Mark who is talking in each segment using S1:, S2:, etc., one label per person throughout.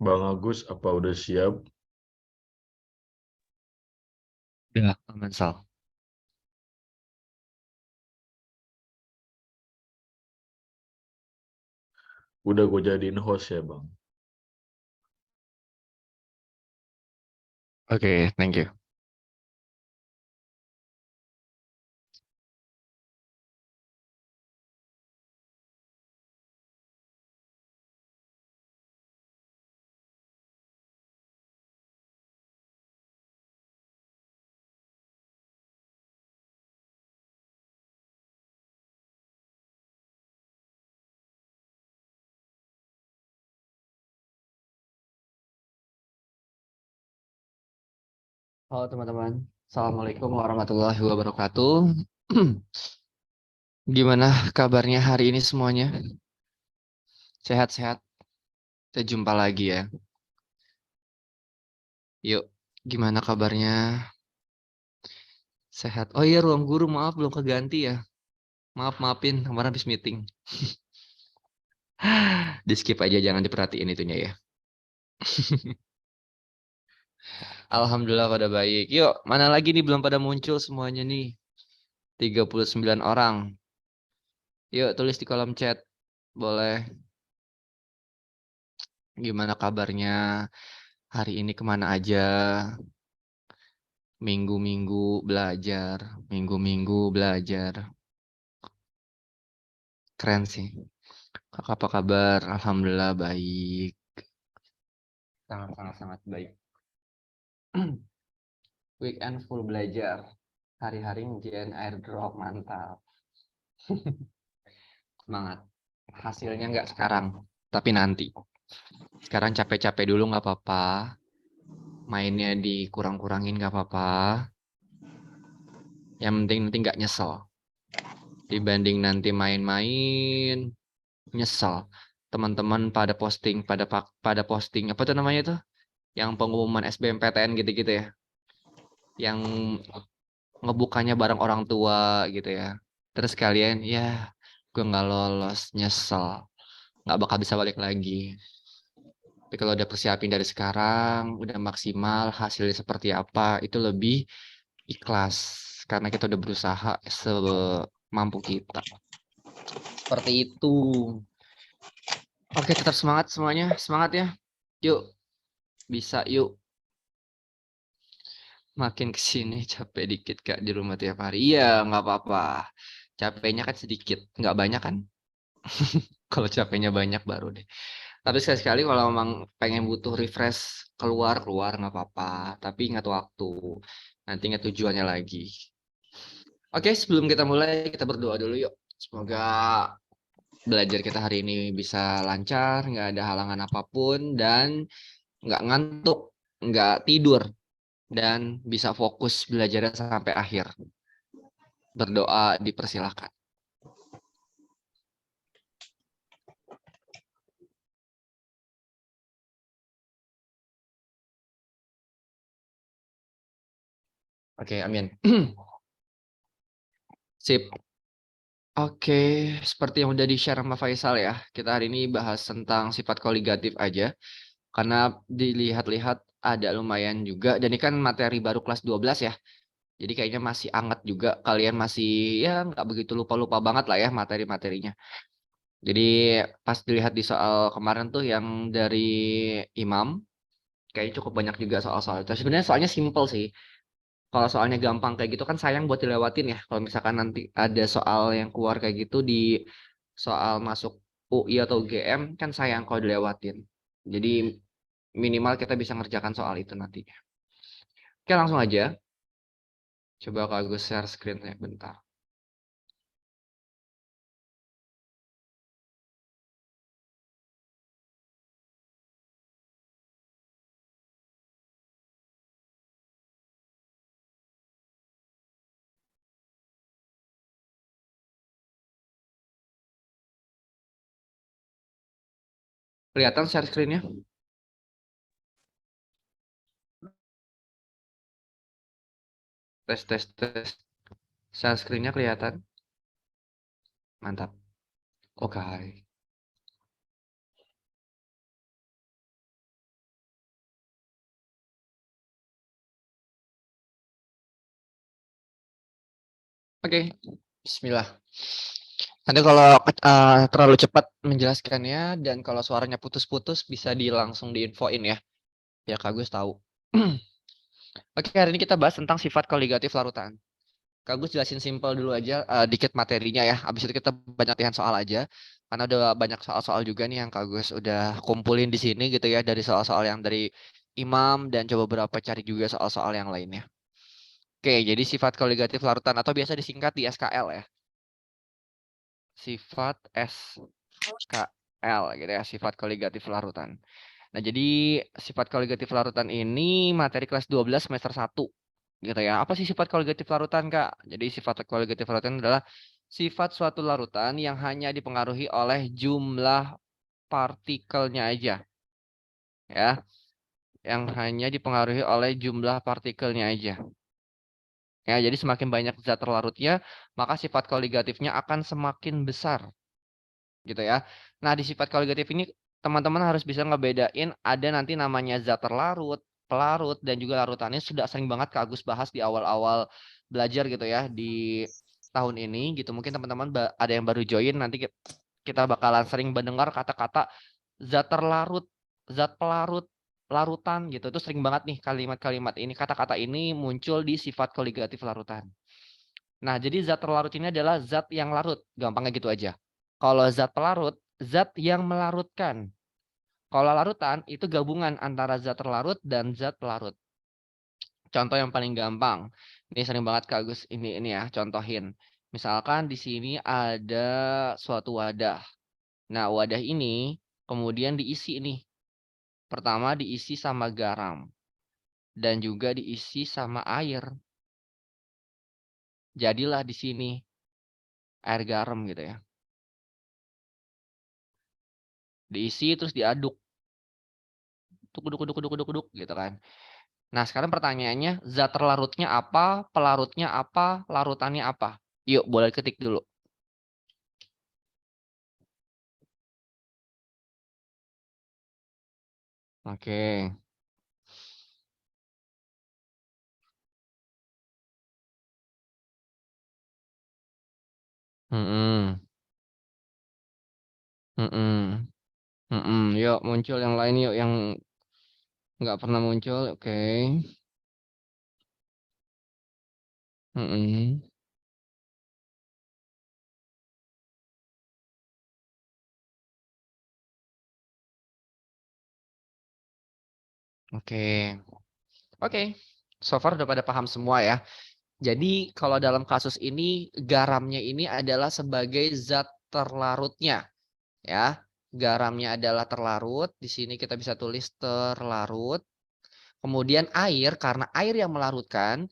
S1: Bang Agus, apa udah siap?
S2: Ya, aman Sal.
S1: Udah gue jadiin host ya, Bang.
S2: Oke, thank you. Halo teman-teman, Assalamualaikum warahmatullahi wabarakatuh. Gimana kabarnya hari ini semuanya? Sehat-sehat? Kita jumpa lagi ya. Yuk, gimana kabarnya? Sehat? Oh iya, ruang guru maaf belum keganti ya. Maafin, kemarin habis meeting. Di skip aja, jangan diperhatiin itunya ya. Alhamdulillah pada baik. Yuk, mana lagi nih belum pada muncul semuanya nih. 39 orang. Yuk, tulis di kolom chat. Boleh. Gimana kabarnya? Hari ini kemana aja? Minggu-minggu belajar. Minggu-minggu belajar. Keren sih. Kakak apa kabar? Alhamdulillah baik. Sangat-sangat baik. Weekend full belajar. Hari-hari ngerjain airdrop. Mantap. Semangat. Hasilnya nggak sekarang, tapi nanti. Sekarang capek-capek dulu nggak apa-apa. Mainnya dikurang-kurangin nggak apa-apa. Yang penting nanti nggak nyesel. Dibanding nanti main-main, nyesel. Teman-teman pada posting apa tuh namanya tuh? Yang pengumuman SBMPTN gitu-gitu ya. Yang ngebukanya bareng orang tua gitu ya. Terus kalian ya gue nggak lolos, nyesel. Nggak bakal bisa balik lagi. Tapi kalau udah persiapin dari sekarang, udah maksimal hasilnya seperti apa, itu lebih ikhlas. Karena kita udah berusaha semampu kita. Seperti itu. Oke, tetap semangat semuanya. Semangat ya. Yuk, bisa yuk. Makin kesini capek dikit Kak di rumah tiap hari. Iya, nggak apa-apa. Capeknya kan sedikit, nggak banyak kan? Kalau capeknya banyak baru deh. Tapi sekali-sekali kalau memang pengen butuh refresh keluar nggak apa-apa. Tapi ingat waktu. Nanti ingat tujuannya lagi. Oke, sebelum kita mulai kita berdoa dulu yuk. Semoga belajar kita hari ini bisa lancar, nggak ada halangan apapun dan nggak ngantuk, nggak tidur dan bisa fokus belajarnya sampai akhir. Berdoa dipersilahkan. Oke, amin. Sip. Oke, seperti yang udah di-share sama Faisal ya, kita hari ini bahas tentang sifat koligatif aja. Karena dilihat-lihat ada lumayan juga, dan ini kan materi baru kelas 12 ya. Jadi kayaknya masih anget juga, kalian masih ya nggak begitu lupa-lupa banget lah ya materi-materinya. Jadi pas dilihat di soal kemarin tuh yang dari Imam, kayaknya cukup banyak juga soal-soal itu. Sebenarnya soalnya simple sih. Kalau soalnya gampang kayak gitu kan sayang buat dilewatin ya. Kalau misalkan nanti ada soal yang keluar kayak gitu di soal masuk UI atau UGM kan sayang kalau dilewatin. Jadi minimal kita bisa ngerjakan soal itu nantinya. Oke langsung aja. Coba Kak Agus share screen-nya bentar. Kelihatan share screen-nya? Tes, tes, tes. Share screen-nya kelihatan? Mantap. Oke. Oke, bismillah. Nanti kalau terlalu cepat menjelaskannya dan kalau suaranya putus-putus bisa langsung diinfoin ya, biar Kak Gus tahu. Oke, hari ini kita bahas tentang sifat koligatif larutan. Kak Gus jelasin simpel dulu aja dikit materinya ya. Habis itu kita banyak latihan soal aja. Karena udah banyak soal-soal juga nih yang Kak Gus udah kumpulin di sini gitu ya dari soal-soal yang dari Imam dan coba beberapa cari juga soal-soal yang lainnya. Oke, jadi sifat koligatif larutan atau biasa disingkat di SKL ya. Sifat SKL gitu ya, sifat koligatif larutan. Nah, jadi sifat koligatif larutan ini materi kelas 12 semester 1 gitu ya. Apa sih sifat koligatif larutan, Kak? Jadi sifat koligatif larutan adalah sifat suatu larutan yang hanya dipengaruhi oleh jumlah partikelnya aja ya, yang hanya dipengaruhi oleh jumlah partikelnya aja. Ya, jadi semakin banyak zat terlarutnya, maka sifat koligatifnya akan semakin besar gitu ya. Nah, di sifat koligatif ini teman-teman harus bisa ngebedain ada nanti namanya zat terlarut, pelarut, dan juga larutannya sudah sering banget Kak Agus bahas di awal-awal belajar gitu ya di tahun ini gitu. Mungkin teman-teman ada yang baru join nanti kita bakalan sering mendengar kata-kata zat terlarut, zat pelarut, larutan gitu. Itu sering banget nih kalimat-kalimat ini, kata-kata ini muncul di sifat koligatif larutan. Nah, jadi zat terlarut ini adalah zat yang larut, gampangnya gitu aja. Kalau zat pelarut, zat yang melarutkan. Kalau larutan itu gabungan antara zat terlarut dan zat pelarut. Contoh yang paling gampang. Ini sering banget Kak Agus ini ya, contohin. Misalkan di sini ada suatu wadah. Nah, wadah ini kemudian diisi nih. Pertama diisi sama garam dan juga diisi sama air. Jadilah di sini air garam gitu ya. Diisi terus diaduk. Duk gitu kan. Nah, sekarang pertanyaannya, zat terlarutnya apa, pelarutnya apa, larutannya apa? Yuk, boleh ketik dulu. Oke. Mm-mm. Mm-mm. Mm-mm. Yuk, muncul yang lain yuk, yang nggak pernah muncul. Oke. Mm-mm. Oke. Oke. So far udah pada paham semua ya. Jadi kalau dalam kasus ini garamnya ini adalah sebagai zat terlarutnya ya. Garamnya adalah terlarut. Di sini kita bisa tulis terlarut. Kemudian air, karena air yang melarutkan,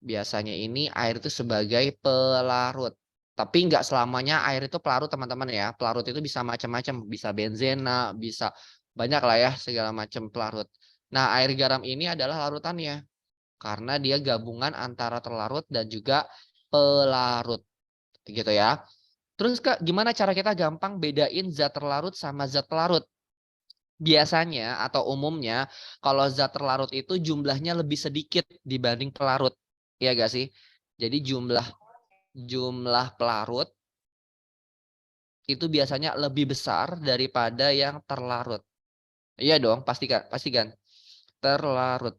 S2: biasanya ini air itu sebagai pelarut. Tapi nggak selamanya air itu pelarut teman-teman ya. Pelarut itu bisa macam-macam, bisa benzena, bisa banyak lah ya segala macam pelarut. Nah, air garam ini adalah larutannya. Karena dia gabungan antara terlarut dan juga pelarut. Gitu ya. Terus Kak, gimana cara kita gampang bedain zat terlarut sama zat pelarut? Biasanya atau umumnya kalau zat terlarut itu jumlahnya lebih sedikit dibanding pelarut. Iya gak sih? Jadi jumlah jumlah pelarut itu biasanya lebih besar daripada yang terlarut. Iya dong, pasti kan? Pasti kan? Terlarut.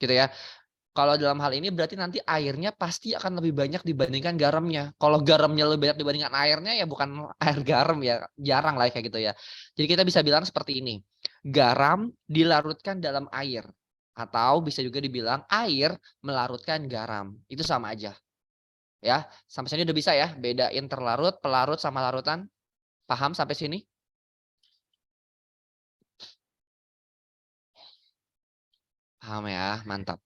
S2: Gitu ya. Kalau dalam hal ini berarti nanti airnya pasti akan lebih banyak dibandingkan garamnya. Kalau garamnya lebih banyak dibandingkan airnya ya bukan air garam ya. Jarang lah kayak gitu ya. Jadi kita bisa bilang seperti ini. Garam dilarutkan dalam air. Atau bisa juga dibilang air melarutkan garam. Itu sama aja. Ya, sampai sini udah bisa ya. Bedain terlarut, pelarut sama larutan. Paham sampai sini? Paham ya, mantap.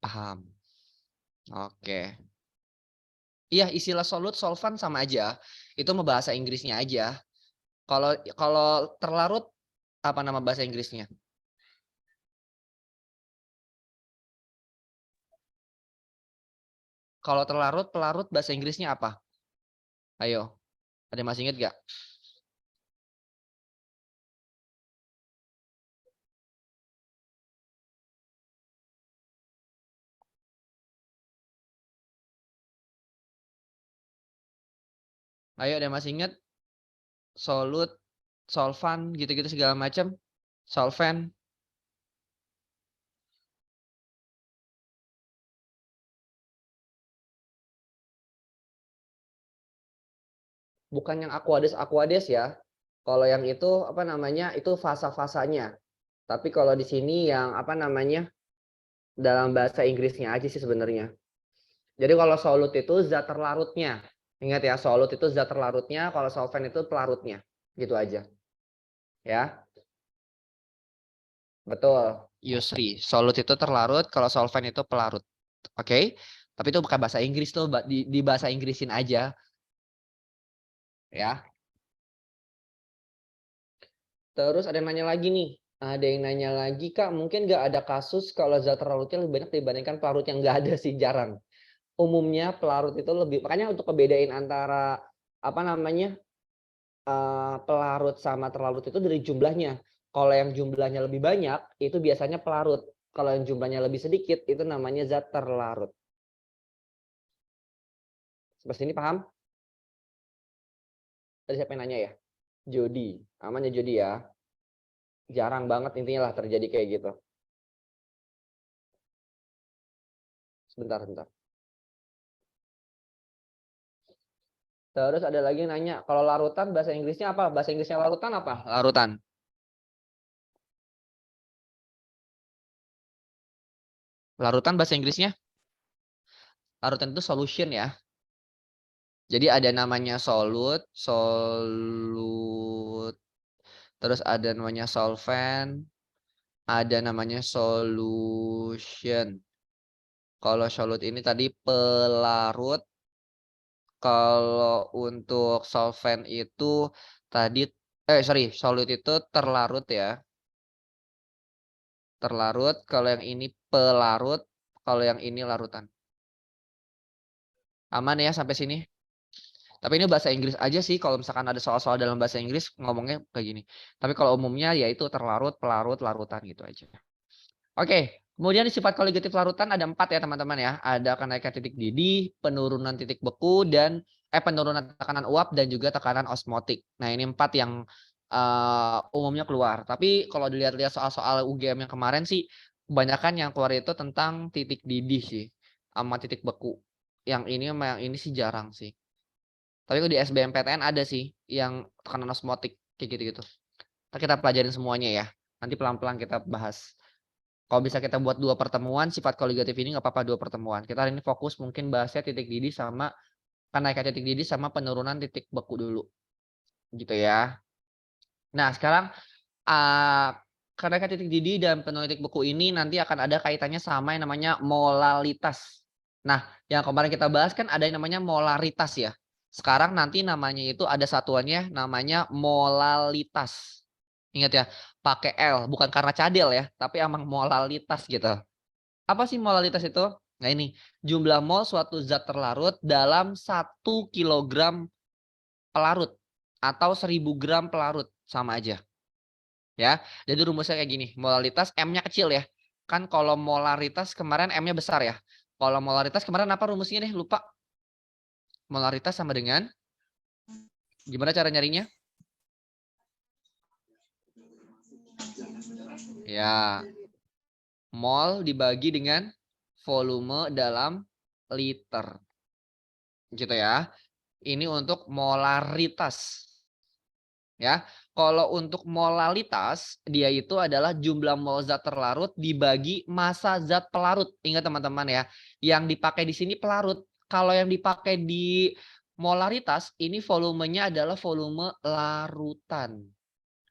S2: Paham. Oke. Iya, istilah solut, solvan sama aja. Itu mau bahasa Inggrisnya aja. Kalau kalau terlarut apa nama bahasa Inggrisnya? Kalau terlarut, pelarut bahasa Inggrisnya apa? Ayo, ada yang masih inget gak? Ayo, ada yang masih ingat? Solut, solvan, gitu-gitu segala macam. Solvent. Bukan yang aqueous ya. Kalau yang itu apa namanya? Itu fasa-fasanya. Tapi kalau di sini yang apa namanya? Dalam bahasa Inggrisnya aja sih sebenarnya. Jadi kalau solut itu zat terlarutnya. Ingat ya, solut itu zat terlarutnya, kalau solvent itu pelarutnya. Gitu aja. Ya, betul. Yusri, solut itu terlarut, kalau solvent itu pelarut. Oke? Tapi itu bukan bahasa Inggris tuh, di bahasa Inggrisin aja. Ya. Terus ada yang nanya lagi nih. Ada yang nanya lagi, Kak, mungkin nggak ada kasus kalau zat terlarutnya lebih banyak dibandingkan pelarut yang nggak ada sih, jarang. Umumnya pelarut itu lebih, makanya untuk kebedain antara apa namanya pelarut sama terlarut itu dari jumlahnya. Kalau yang jumlahnya lebih banyak, itu biasanya pelarut. Kalau yang jumlahnya lebih sedikit, itu namanya zat terlarut. Seperti ini paham? Tadi siapa yang nanya ya? Jody. Aman ya Jody ya? Jarang banget intinya lah terjadi kayak gitu. Sebentar, sebentar. Terus ada lagi yang nanya, kalau larutan bahasa Inggrisnya apa? Bahasa Inggrisnya larutan apa? Larutan. Larutan bahasa Inggrisnya? Larutan itu solution ya. Jadi ada namanya solut, terus ada namanya solvent, ada namanya solution. Kalau solut ini tadi pelarut. Kalau untuk solvent itu tadi solut itu terlarut ya. Terlarut, kalau yang ini pelarut, kalau yang ini larutan. Aman ya sampai sini? Tapi ini bahasa Inggris aja sih, kalau misalkan ada soal-soal dalam bahasa Inggris ngomongnya kayak gini. Tapi kalau umumnya ya itu terlarut, pelarut, larutan gitu aja. Oke, kemudian di sifat koligatif larutan ada 4 ya teman-teman ya. Ada kenaikan titik didih, penurunan titik beku, dan penurunan tekanan uap dan juga tekanan osmotik. Nah ini 4 yang umumnya keluar. Tapi kalau dilihat-lihat soal-soal UGM yang kemarin sih, kebanyakan yang keluar itu tentang titik didih sih, sama titik beku. Yang ini sama yang ini sih jarang sih. Tapi kalau di SBMPTN ada sih yang tekanan osmotik kayak gitu-gitu. Kita pelajarin semuanya ya. Nanti pelan-pelan kita bahas. Kalau bisa kita buat 2 pertemuan sifat koligatif ini nggak apa-apa 2 pertemuan. Kita hari ini fokus mungkin bahasnya titik didih sama kenaikan titik didih sama penurunan titik beku dulu. Gitu ya. Nah, sekarang kenaikan titik didih dan penurunan titik beku ini nanti akan ada kaitannya sama yang namanya molalitas. Nah, yang kemarin kita bahas kan ada yang namanya molaritas ya. Sekarang nanti namanya itu ada satuannya namanya molalitas. Ingat ya, pakai L, bukan karena cadel ya, tapi emang molalitas gitu. Apa sih molalitas itu? Nah ini, jumlah mol suatu zat terlarut dalam 1 kilogram pelarut atau 1000 gram pelarut, sama aja. Ya, jadi rumusnya kayak gini, molalitas M-nya kecil ya. Kan kalau molaritas kemarin M-nya besar ya. Kalau molaritas kemarin apa rumusnya deh, lupa. Molaritas sama dengan, gimana cara nyarinya? Ya, mol dibagi dengan volume dalam liter. Gitu ya. Ini untuk molaritas. Ya, kalau untuk molalitas dia itu adalah jumlah mol zat terlarut dibagi massa zat pelarut. Ingat teman-teman ya, yang dipakai di sini pelarut. Kalau yang dipakai di molaritas ini volumenya adalah volume larutan.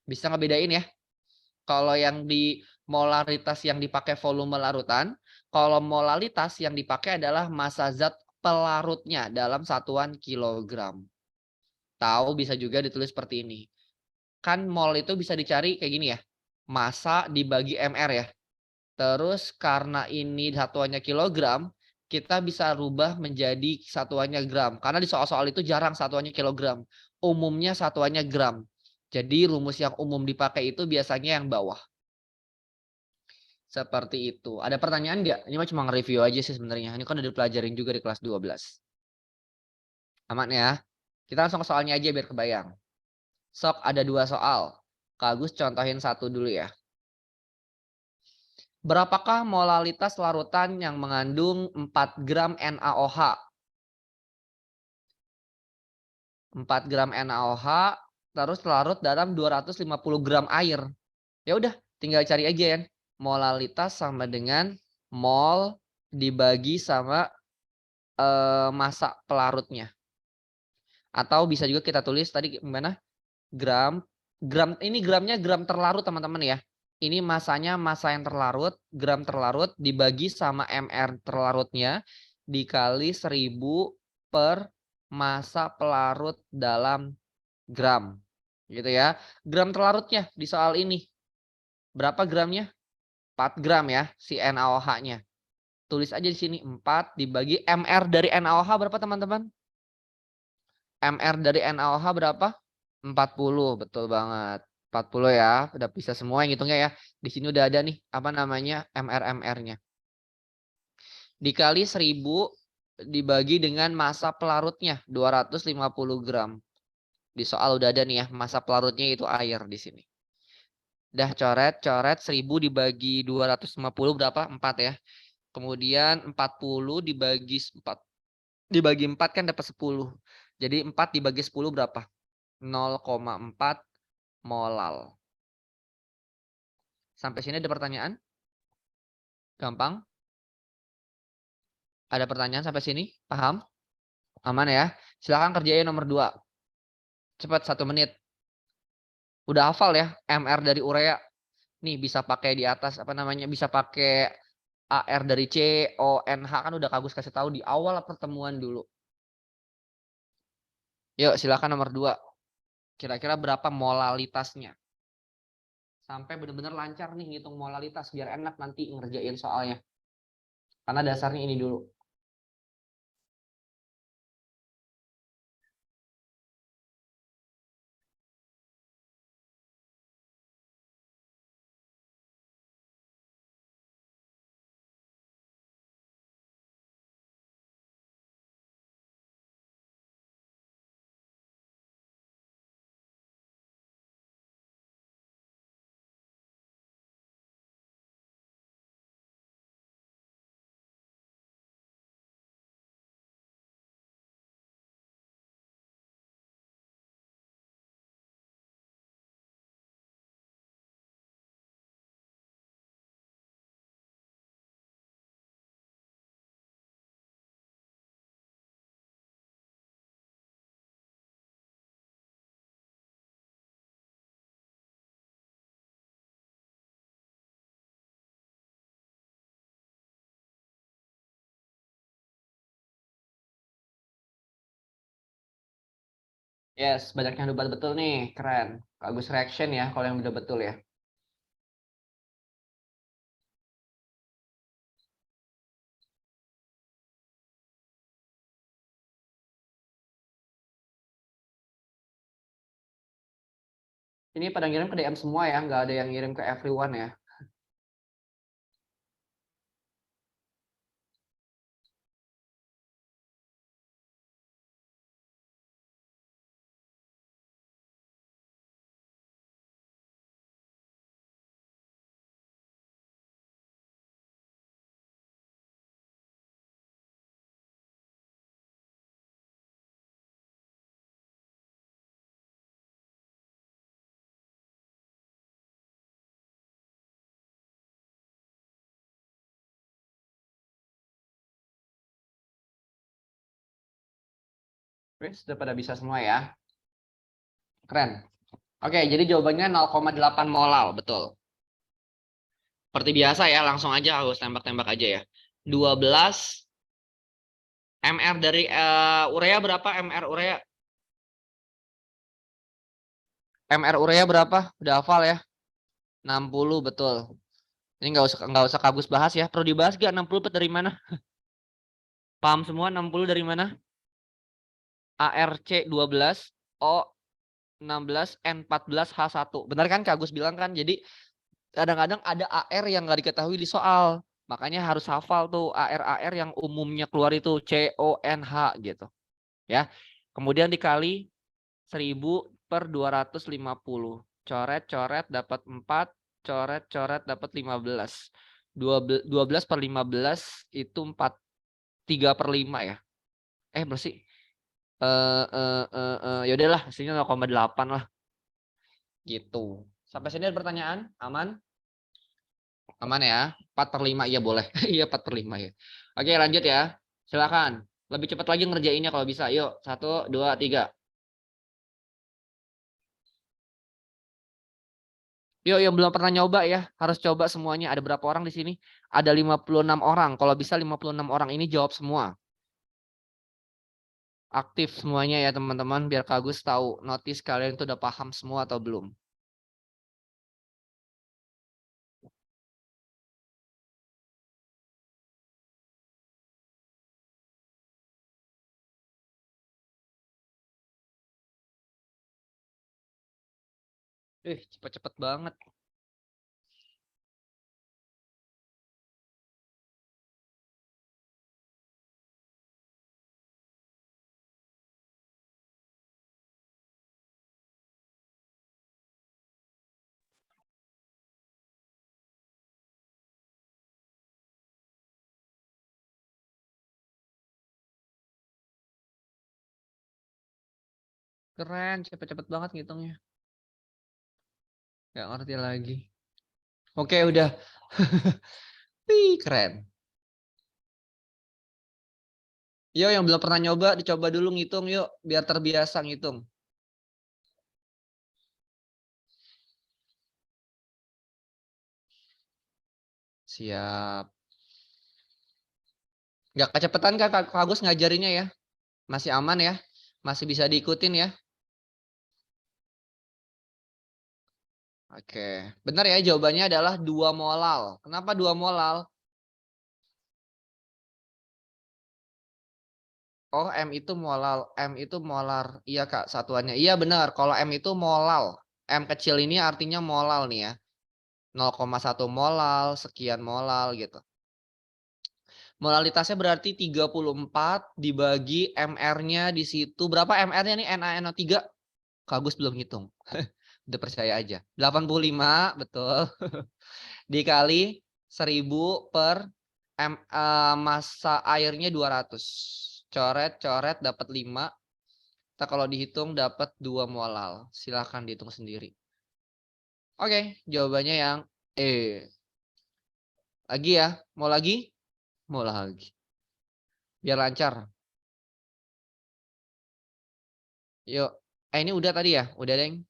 S2: Bisa ngebedain ya? Kalau yang di molaritas yang dipakai volume larutan, kalau molalitas yang dipakai adalah massa zat pelarutnya dalam satuan kilogram. Tahu bisa juga ditulis seperti ini. Kan mol itu bisa dicari kayak gini ya. Massa dibagi MR ya. Terus karena ini satuannya kilogram, kita bisa rubah menjadi satuannya gram. Karena di soal-soal itu jarang satuannya kilogram. Umumnya satuannya gram. Jadi rumus yang umum dipakai itu biasanya yang bawah. Seperti itu. Ada pertanyaan nggak? Ini cuma nge-review aja sih sebenarnya. Ini kan udah dipelajarin juga di kelas 12. Aman ya? Kita langsung ke soalnya aja biar kebayang. Sok ada 2 soal. Kak Agus contohin 1 dulu ya. Berapakah molalitas larutan yang mengandung 4 gram NaOH? 4 gram NaOH terus larut dalam 250 gram air. Ya udah, tinggal cari aja ya. Molalitas sama dengan mol dibagi sama massa pelarutnya. Atau bisa juga kita tulis tadi gimana? Gram ini gramnya gram terlarut teman-teman ya. Ini masanya massa yang terlarut, gram terlarut dibagi sama mR terlarutnya dikali 1000 per massa pelarut dalam gram. Gitu ya. Gram terlarutnya di soal ini. Berapa gramnya? 4 gram ya si NaOH-nya. Tulis aja di sini 4 dibagi mR dari NaOH berapa teman-teman? mR dari NaOH berapa? 40, betul banget. 40 ya, udah bisa semua yang hitungnya ya. Di sini udah ada nih, apa namanya, MR-MR-nya. Dikali 1000 dibagi dengan massa pelarutnya, 250 gram. Di soal udah ada nih ya, massa pelarutnya itu air di sini. Dah coret 1000 dibagi 250 berapa? 4 ya. Kemudian 40 dibagi 4. Dibagi 4 kan dapat 10. Jadi 4 dibagi 10 berapa? 0,4 molal. Sampai sini ada pertanyaan? Gampang? Ada pertanyaan sampai sini? Paham? Aman ya? Silakan kerjain nomor 2. Cepat 1 menit. Udah hafal ya MR dari urea. Nih bisa pakai di atas apa namanya? Bisa pakai AR dari CONH kan udah Kak Agus kasih tahu di awal pertemuan dulu. Yuk silakan nomor 2. Kira-kira berapa molalitasnya? Sampai benar-benar lancar nih ngitung molalitas biar enak nanti ngerjain soalnya. Karena dasarnya ini dulu. Yes, banyak yang udah betul nih, keren. Bagus reaction ya kalau yang udah betul ya. Ini pada ngirim ke DM semua ya, nggak ada yang ngirim ke everyone ya. Oke, sudah pada bisa semua ya. Keren. Oke, jadi jawabannya 0,8 molal, betul. Seperti biasa ya, langsung aja harus tembak-tembak aja ya. 12 MR dari urea berapa? MR urea? MR urea berapa? Udah hafal ya? 60 betul. Ini nggak usah Kak Agus bahas ya. Perlu dibahas gak 60 dari mana? Paham semua 60 dari mana? ARC 12 O 16 N14 H1. Benar kan Kak Agus bilang kan? Jadi kadang-kadang ada AR yang nggak diketahui di soal. Makanya harus hafal tuh AR-AR yang umumnya keluar itu CONH gitu. Ya. Kemudian dikali 1000 per 250. Coret-coret dapat 4. Coret-coret dapat 15. 12 per 15 itu 4. 3 per 5 ya. Bersih. Ya udahlah, hasilnya 0,8 lah. Gitu. Sampai sini ada pertanyaan? Aman? Aman ya? 4 per 5, iya boleh. Iya 4 per 5 ya. Oke lanjut ya. Silakan. Lebih cepat lagi ngerjainnya kalau bisa. Yuk, 1, 2, 3. Yuk, yang belum pernah nyoba ya, harus coba semuanya. Ada berapa orang di sini? Ada 56 orang. Kalau bisa 56 orang ini jawab semua. Aktif semuanya ya teman-teman, biar Kak Agus tahu notis kalian itu udah paham semua atau belum. Cepet-cepet banget. Keren, cepet-cepet banget ngitungnya. Gak ngerti lagi. Oke, udah. Wih, keren. Yuk, yang belum pernah nyoba, dicoba dulu ngitung yuk, biar terbiasa ngitung. Siap. Gak kecepatan kan Kak Agus ngajarinnya ya? Masih aman ya? Masih bisa diikutin ya? Oke, benar ya, jawabannya adalah 2 molal. Kenapa 2 molal? Oh, M itu molal. M itu molar. Iya Kak, satuannya. Iya benar, kalau M itu molal. M kecil ini artinya molal nih ya. 0,1 molal, sekian molal gitu. Molalitasnya berarti 34 dibagi MR-nya di situ. Berapa MR-nya nih? NaNO3? Kak Agus belum hitung. Udah percaya aja. 85, betul. Dikali 1000 per massa airnya 200. Coret-coret dapat 5. Kita kalau dihitung dapat 2 molal. Silahkan dihitung sendiri. Oke, jawabannya yang E. Lagi ya? Mau lagi? Mau lagi. Biar lancar. Yuk. Ini udah tadi ya? Udah, Deng.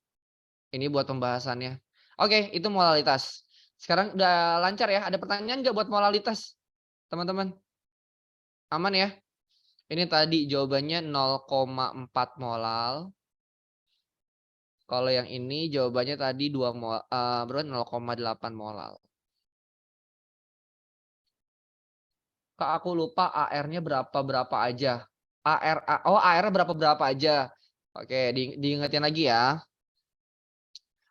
S2: Ini buat pembahasannya. Oke, itu molalitas. Sekarang udah lancar ya? Ada pertanyaan nggak buat molalitas? Teman-teman? Aman ya? Ini tadi jawabannya 0,4 molal. Kalau yang ini jawabannya tadi 2 mol, berarti 0,8 molal. Kak, aku lupa AR-nya berapa aja. AR-nya berapa aja. Oke, diingetin lagi ya.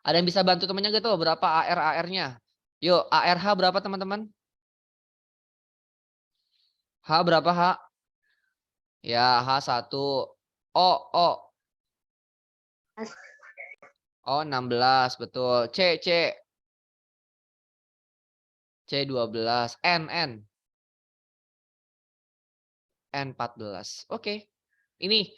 S2: Ada yang bisa bantu temennya gitu berapa AR-nya? Yuk, ARH berapa teman-teman? H berapa H? Ya, H1. O. Oh, 16, betul. C 12. N 14. Oke. Ini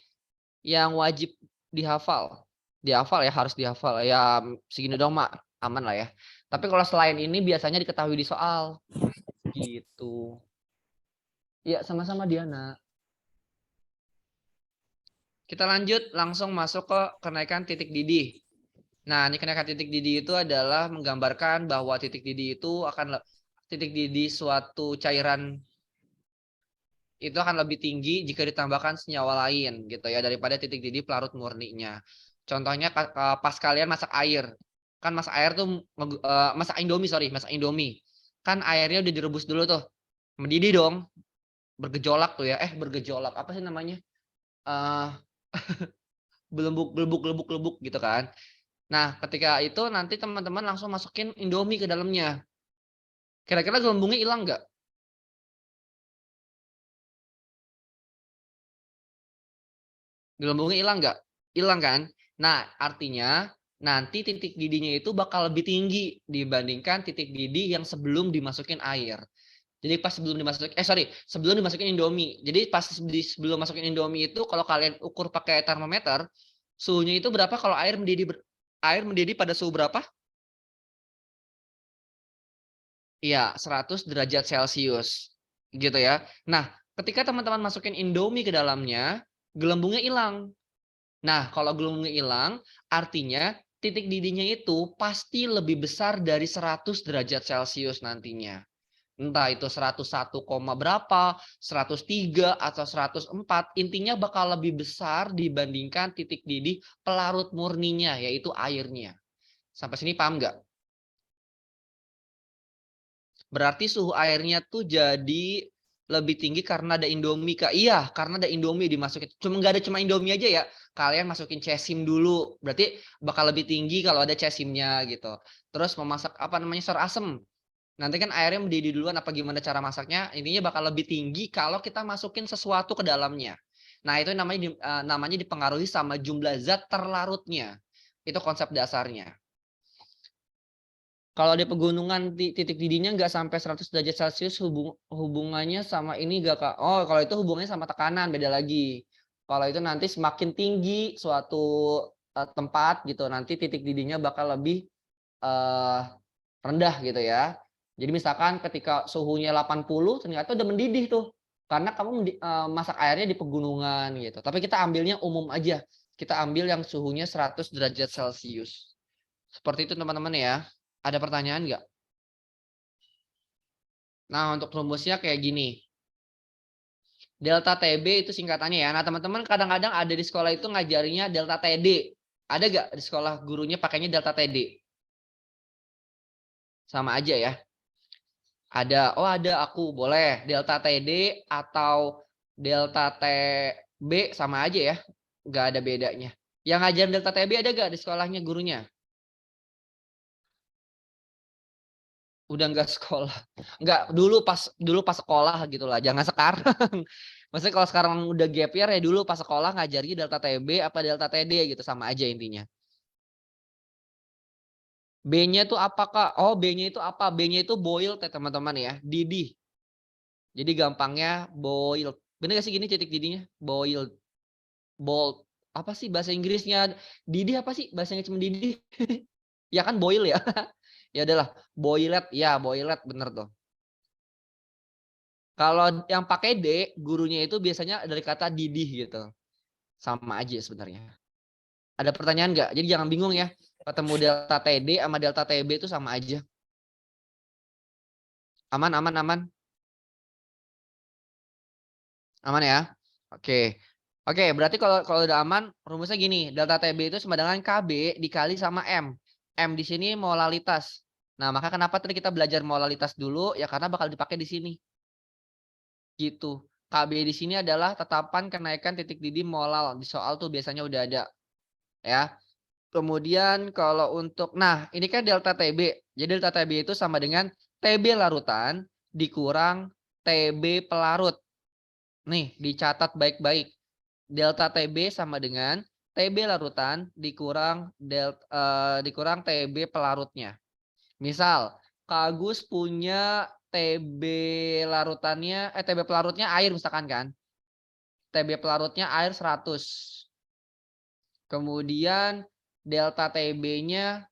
S2: yang wajib dihafal. Dihafal ya, harus dihafal. Ya segini dong, Mak. Aman lah ya. Tapi kalau selain ini biasanya diketahui di soal. Gitu. Ya, sama-sama Diana. Kita lanjut langsung masuk ke kenaikan titik didih. Nah, ini kenaikan titik didih itu adalah menggambarkan bahwa titik didih itu akan titik didih suatu cairan itu akan lebih tinggi jika ditambahkan senyawa lain gitu ya daripada titik didih pelarut murninya. Contohnya pas kalian masak air. Kan masak air tuh masak Indomie. Kan airnya udah direbus dulu tuh. Mendidih dong. Bergejolak tuh ya. Bergejolak apa sih namanya? Eh gelembuk gitu kan. Nah, ketika itu nanti teman-teman langsung masukin Indomie ke dalamnya. Kira-kira gelembungnya hilang nggak? Gelembungnya hilang nggak? Hilang kan? Nah, artinya nanti titik didihnya itu bakal lebih tinggi dibandingkan titik didih yang sebelum dimasukin air. Jadi pas sebelum dimasukin Indomie. Jadi pas sebelum masukin Indomie itu kalau kalian ukur pakai termometer, suhunya itu berapa kalau air mendidih pada suhu berapa? Iya, 100 derajat Celcius. Gitu ya. Nah, ketika teman-teman masukin Indomie ke dalamnya, gelembungnya hilang. Nah, kalau gelembungnya hilang, artinya titik didihnya itu pasti lebih besar dari 100 derajat Celcius nantinya. Entah itu 101, berapa, 103 atau 104, intinya bakal lebih besar dibandingkan titik didih pelarut murninya, yaitu airnya. Sampai sini paham nggak? Berarti suhu airnya tuh jadi lebih tinggi karena ada Indomie, Kak. Iya, karena ada Indomie dimasukin. Nggak ada cuma Indomie aja ya. Kalian masukin cesim dulu. Berarti bakal lebih tinggi kalau ada cesimnya gitu. Terus memasak sayur asem. Nanti kan airnya mendidih duluan apa gimana cara masaknya, intinya bakal lebih tinggi kalau kita masukin sesuatu ke dalamnya. Nah, itu namanya dipengaruhi sama jumlah zat terlarutnya. Itu konsep dasarnya. Kalau di pegunungan titik didihnya nggak sampai 100 derajat Celcius hubungannya sama ini nggak, Kak? Oh, kalau itu hubungannya sama tekanan, beda lagi. Kalau itu nanti semakin tinggi suatu tempat gitu, nanti titik didihnya bakal lebih rendah gitu ya. Jadi misalkan ketika suhunya 80 ternyata udah mendidih tuh. Karena kamu masak airnya di pegunungan gitu. Tapi kita ambilnya umum aja. Kita ambil yang suhunya 100 derajat Celcius. Seperti itu teman-teman ya. Ada pertanyaan nggak? Nah, untuk rumusnya kayak gini. Delta TB itu singkatannya ya. Nah, teman-teman kadang-kadang ada di sekolah itu ngajarinya delta TD. Ada nggak di sekolah gurunya pakainya delta TD? Sama aja ya. Ada, oh ada aku, boleh. Delta TD atau delta TB sama aja ya. Nggak ada bedanya. Yang ngajarin delta TB ada nggak di sekolahnya gurunya? Udah nggak sekolah. Nggak, dulu pas sekolah gitu lah. Jangan sekarang. Maksudnya kalau sekarang udah gap year ya dulu pas sekolah ngajarnya delta TB apa delta TD gitu. Sama aja intinya. B-nya itu apa, Kak? Oh, B-nya itu apa? B-nya itu boiled ya teman-teman ya. Didih. Jadi gampangnya boiled. Bener gak sih gini titik didihnya? Boiled. Bold. Apa sih bahasa Inggrisnya? Didih apa sih? Bahasanya cuma didih. Ya kan boil ya. Ya adalah boiled. Ya, boiled bener tuh. Kalau yang pakai D, gurunya itu biasanya dari kata didih gitu. Sama aja sebenarnya. Ada pertanyaan nggak? Jadi jangan bingung ya. Ketemu delta TD sama delta TB itu sama aja. Aman, aman, aman. Aman ya? Oke. Oke, berarti kalau udah aman, rumusnya gini, delta TB itu sama dengan KB dikali sama M. M di sini molalitas. Nah, maka kenapa tadi kita belajar molalitas dulu? Ya karena bakal dipakai di sini. Gitu. KB di sini adalah tetapan kenaikan titik didih molal. Di soal tuh biasanya udah ada. Ya. Kemudian kalau untuk, nah ini kan delta TB. Jadi delta TB itu sama dengan TB larutan dikurang TB pelarut. Nih, dicatat baik-baik. Delta TB sama dengan TB larutan dikurang TB pelarutnya. Misal, Kak Agus punya TB pelarutnya air misalkan kan. TB pelarutnya air 100. Kemudian delta TB-nya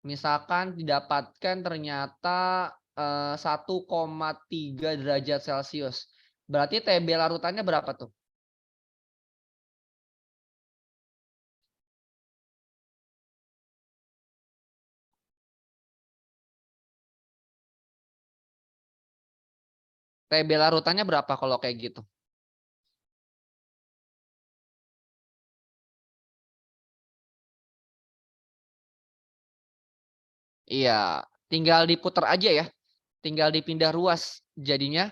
S2: misalkan didapatkan ternyata 1,3 derajat Celcius. Berarti TB larutannya berapa tuh? TB larutannya berapa kalau kayak gitu? Iya, tinggal diputar aja ya. Tinggal dipindah ruas. Jadinya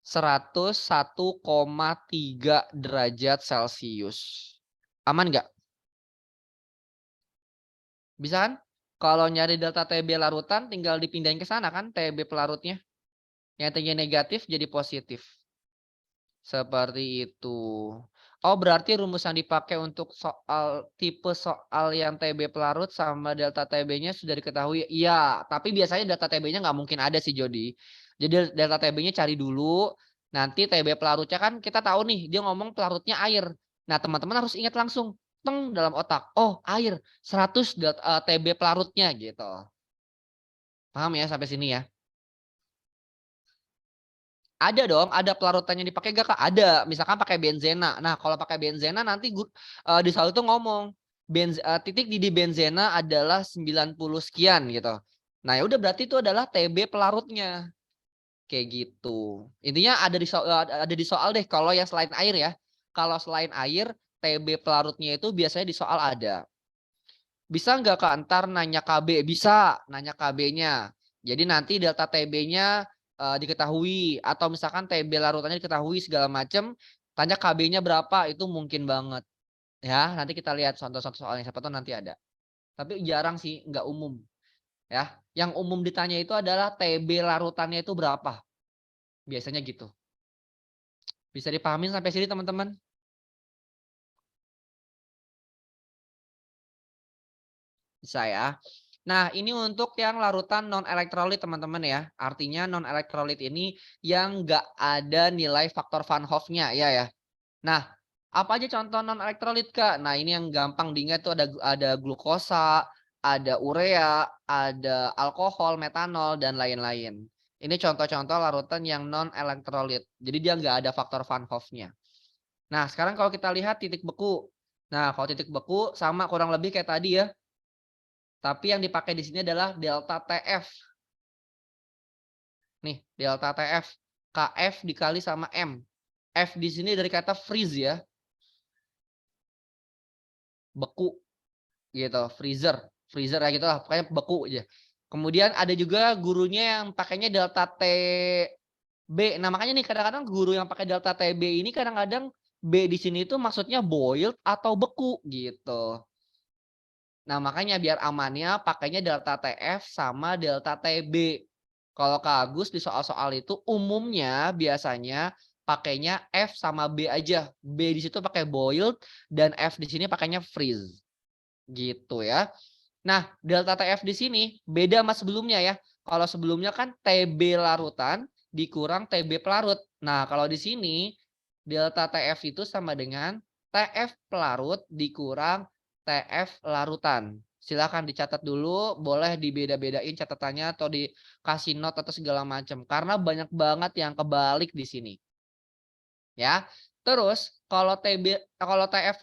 S2: 101,3 derajat Celcius. Aman nggak? Bisa kan? Kalau nyari delta TB larutan tinggal dipindahin ke sana kan TB pelarutnya. Yang tadinya negatif jadi positif. Seperti itu. Oh, berarti rumus yang dipakai untuk tipe soal yang TB pelarut sama delta TB-nya sudah diketahui? Iya, tapi biasanya delta TB-nya nggak mungkin ada sih, Jody. Jadi delta TB-nya cari dulu, nanti TB pelarutnya kan kita tahu nih, dia ngomong pelarutnya air. Nah, teman-teman harus ingat langsung, teng dalam otak, oh air, 100 TB pelarutnya gitu. Paham ya sampai sini ya? Ada dong, ada pelarutan yang dipakai gak Kak? Ada, misalkan pakai benzena. Nah, kalau pakai benzena nanti di soal itu ngomong titik didih benzena adalah 90 sekian gitu. Nah, ya udah berarti itu adalah TB pelarutnya. Kayak gitu. Intinya ada di soal deh kalau yang selain air ya. Kalau selain air, TB pelarutnya itu biasanya di soal ada. Bisa nggak Kak ntar nanya KB? Bisa, nanya KB-nya. Jadi nanti delta TB-nya diketahui atau misalkan TB larutannya diketahui segala macam, tanya KB-nya berapa itu mungkin banget. Ya, nanti kita lihat contoh-contoh soalnya siapa tahu nanti ada. Tapi jarang sih, nggak umum. Ya, yang umum ditanya itu adalah TB larutannya itu berapa? Biasanya gitu. Bisa dipahamin sampai sini teman-teman? Bisa ya. Nah, ini untuk yang larutan non elektrolit teman-teman ya. Artinya non elektrolit ini yang nggak ada nilai faktor Van Hoff-nya ya. Nah, apa aja contoh non elektrolit Kak? Nah, ini yang gampang diingat tuh ada glukosa, ada urea, ada alkohol, metanol dan lain-lain. Ini contoh-contoh larutan yang non elektrolit. Jadi dia nggak ada faktor Van Hoff-nya. Nah, sekarang kalau kita lihat titik beku. Nah, kalau titik beku sama kurang lebih kayak tadi ya. Tapi yang dipakai di sini adalah delta TF. Nih, delta TF. KF dikali sama M. F di sini dari kata freeze ya. Beku gitu, freezer. Freezer ya gitu lah, pokoknya beku aja. Kemudian ada juga gurunya yang pakainya delta TB. Nah, makanya nih kadang-kadang guru yang pakai delta TB ini kadang-kadang B di sini itu maksudnya boiled atau beku gitu. Nah, makanya biar amannya pakainya delta TF sama delta TB. Kalau Kak Agus di soal-soal itu umumnya biasanya pakainya F sama B aja. B di situ pakai boiled dan F di sini pakainya freeze. Gitu ya. Nah, delta TF di sini beda sama sebelumnya ya. Kalau sebelumnya kan TB larutan dikurang TB pelarut. Nah, kalau di sini delta TF itu sama dengan TF pelarut dikurang TF larutan. Silakan dicatat dulu, boleh dibeda-bedain catatannya atau dikasih note atau segala macam karena banyak banget yang kebalik di sini. Ya. Terus kalau TF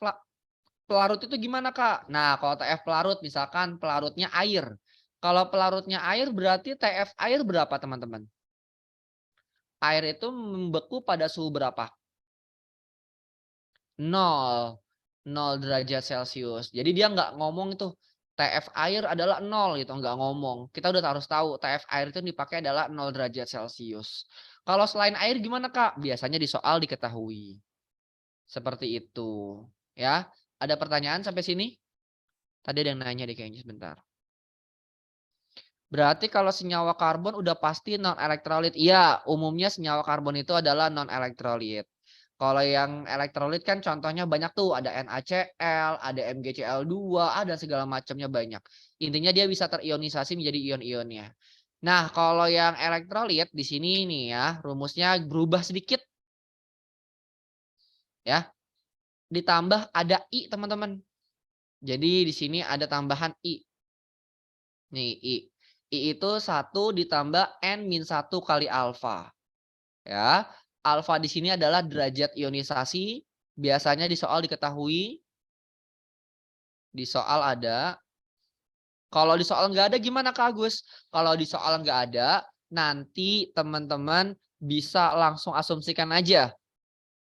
S2: pelarut itu gimana, Kak? Nah, kalau TF pelarut misalkan pelarutnya air. Kalau pelarutnya air berarti TF air berapa, teman-teman? Air itu membeku pada suhu berapa? 0. 0 derajat Celcius. Jadi dia nggak ngomong itu TF air adalah 0 gitu, nggak ngomong. Kita udah harus tahu TF air itu dipakai adalah 0 derajat Celcius. Kalau selain air gimana, Kak? Biasanya di soal diketahui. Seperti itu. Ya. Ada pertanyaan sampai sini? Tadi ada yang nanya deh kayaknya sebentar. Berarti kalau senyawa karbon udah pasti non elektrolit. Iya, umumnya senyawa karbon itu adalah non elektrolit. Kalau yang elektrolit kan contohnya banyak tuh, ada NaCl, ada MgCl2, ada segala macamnya banyak. Intinya dia bisa terionisasi menjadi ion-ionnya. Nah, kalau yang elektrolit di sini nih ya, rumusnya berubah sedikit. Ya. Ditambah ada I, teman-teman. Jadi di sini ada tambahan I. Nih, I. I itu 1 ditambah N-1 kali alfa. Ya, alfa di sini adalah derajat ionisasi. Biasanya di soal diketahui. Di soal ada. Kalau di soal nggak ada gimana Kak Agus? Kalau di soal nggak ada, nanti teman-teman bisa langsung asumsikan aja.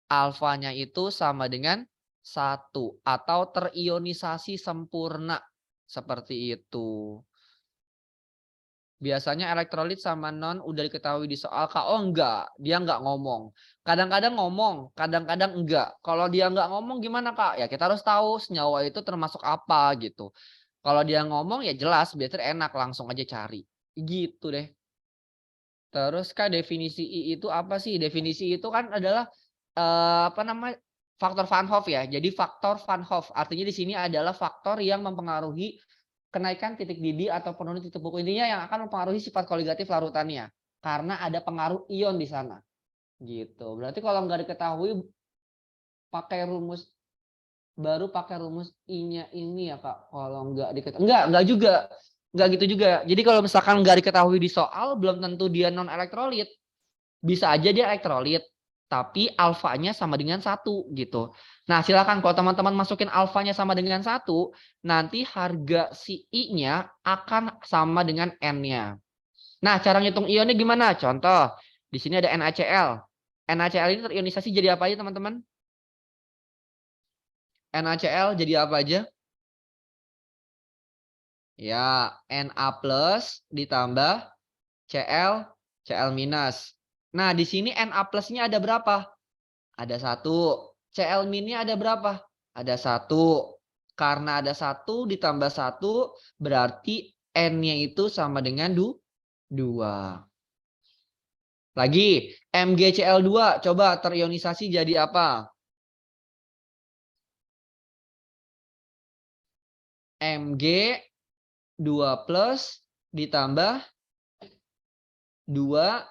S2: Alfanya itu sama dengan 1 atau terionisasi sempurna. Seperti itu. Biasanya elektrolit sama non udah diketahui di soal Kak. Oh enggak, dia enggak ngomong. Kadang-kadang ngomong, kadang-kadang enggak. Kalau dia enggak ngomong gimana Kak? Ya kita harus tahu senyawa itu termasuk apa gitu. Kalau dia ngomong ya jelas, biasanya enak langsung aja cari. Gitu deh. Terus Kak definisi I itu apa sih? Definisi itu kan adalah apa namanya? faktor Van Hoff ya. Jadi faktor Van Hoff artinya di sini adalah faktor yang mempengaruhi kenaikan titik didih atau penurunan titik buku, intinya yang akan mempengaruhi sifat koligatif larutannya karena ada pengaruh ion di sana. Gitu. Berarti kalau nggak diketahui pakai rumus baru pakai rumus I-nya ini ya Kak. Kalau nggak diketahui enggak juga. Enggak gitu juga. Jadi kalau misalkan nggak diketahui di soal belum tentu dia non elektrolit. Bisa aja dia elektrolit tapi alfanya sama dengan 1 gitu. Nah, silakan kalau teman-teman masukin alfanya sama dengan 1, nanti harga si I-nya akan sama dengan N-nya. Nah, cara ngitung ionnya gimana? Contoh, di sini ada NaCl. NaCl ini terionisasi jadi apa aja, teman-teman? NaCl jadi apa aja? Ya, Na plus ditambah Cl, Cl minus. Nah, di sini Na plusnya ada berapa? Ada 1. Cl minnya ada berapa? Ada 1. Karena ada 1 ditambah 1 berarti N-nya itu sama dengan 2. Lagi, MgCl2 coba terionisasi jadi apa? Mg 2 plus ditambah 2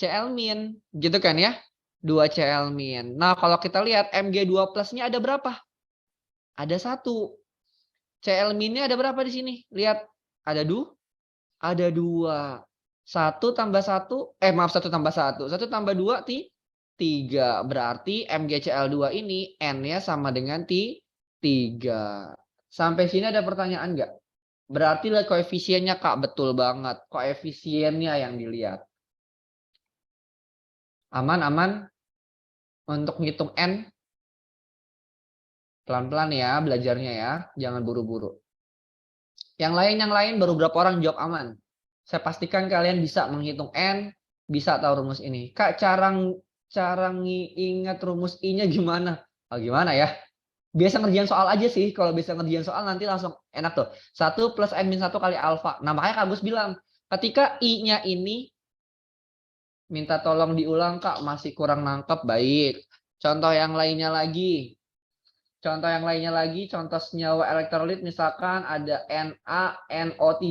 S2: Cl min. Gitu kan ya? 2 Cl min. Nah, kalau kita lihat Mg2 plusnya ada berapa? Ada 1. Cl minnya ada berapa di sini? Lihat, ada 2. Ada 2. 1 tambah 1, maaf 1 tambah 1. 1 tambah 2, 3. Berarti MgCl2 ini N-nya sama dengan 3. Sampai sini ada pertanyaan nggak? Berarti lihat koefisiennya Kak, betul banget. Koefisiennya yang dilihat. Aman-aman untuk ngitung N. Pelan-pelan ya belajarnya ya, jangan buru-buru. Yang lain baru berapa orang jawab aman. Saya pastikan kalian bisa menghitung N, bisa tahu rumus ini. Kak, cara ingat rumus I-nya gimana? Oh, gimana ya? Biasa ngerjain soal aja sih. Kalau bisa ngerjain soal nanti langsung enak tuh. 1 plus N-1 kali alfa. Nah, makanya Kak Agus bilang, ketika I-nya ini minta tolong diulang Kak, masih kurang nangkep, baik. Contoh yang lainnya lagi. Contoh senyawa elektrolit misalkan ada NaNO3.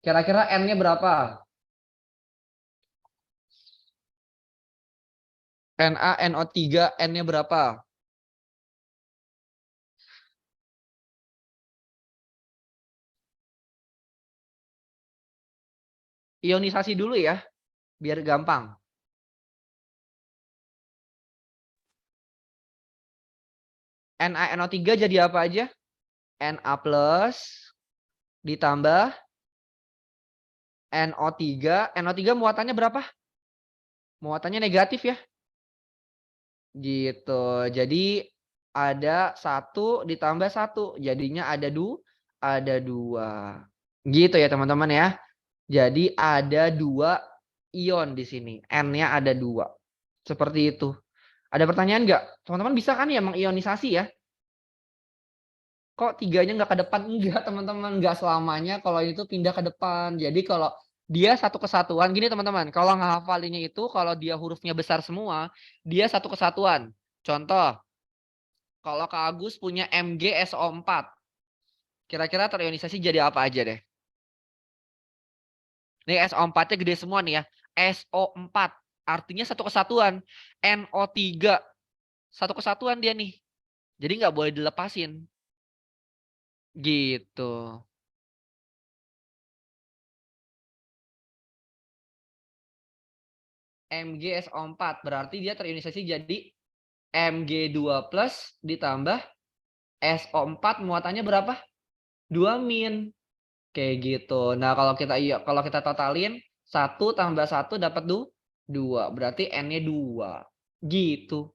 S2: Kira-kira N-nya berapa? NaNO3 N-nya berapa? Ionisasi dulu ya, biar gampang. NaNO3 jadi apa aja? Na plus ditambah NO3. NO3 muatannya berapa? Muatannya negatif ya. Gitu. Jadi ada 1 ditambah 1. Jadinya ada 2. Gitu ya teman-teman ya. Jadi ada 2 ion di sini. N-nya ada 2. Seperti itu. Ada pertanyaan nggak? Teman-teman bisa kan ya mengionisasi ya? Kok 3-nya nggak ke depan? Enggak teman-teman. Nggak selamanya kalau itu pindah ke depan. Jadi kalau dia satu kesatuan. Gini teman-teman. Kalau ngehafalinnya itu kalau dia hurufnya besar semua. Dia satu kesatuan. Contoh. Kalau Kak Agus punya MgSO4. Kira-kira terionisasi jadi apa aja deh? Nih SO4-nya gede semua nih ya. SO4 artinya satu kesatuan. NO3 satu kesatuan dia nih. Jadi nggak boleh dilepasin. Gitu. MgSO4 berarti dia terionisasi jadi Mg2 plus ditambah SO4 muatannya berapa? 2 min. Kayak gitu. Nah, kalau kita totalin 1 tambah 1 dapat 2. Berarti N-nya 2. Gitu.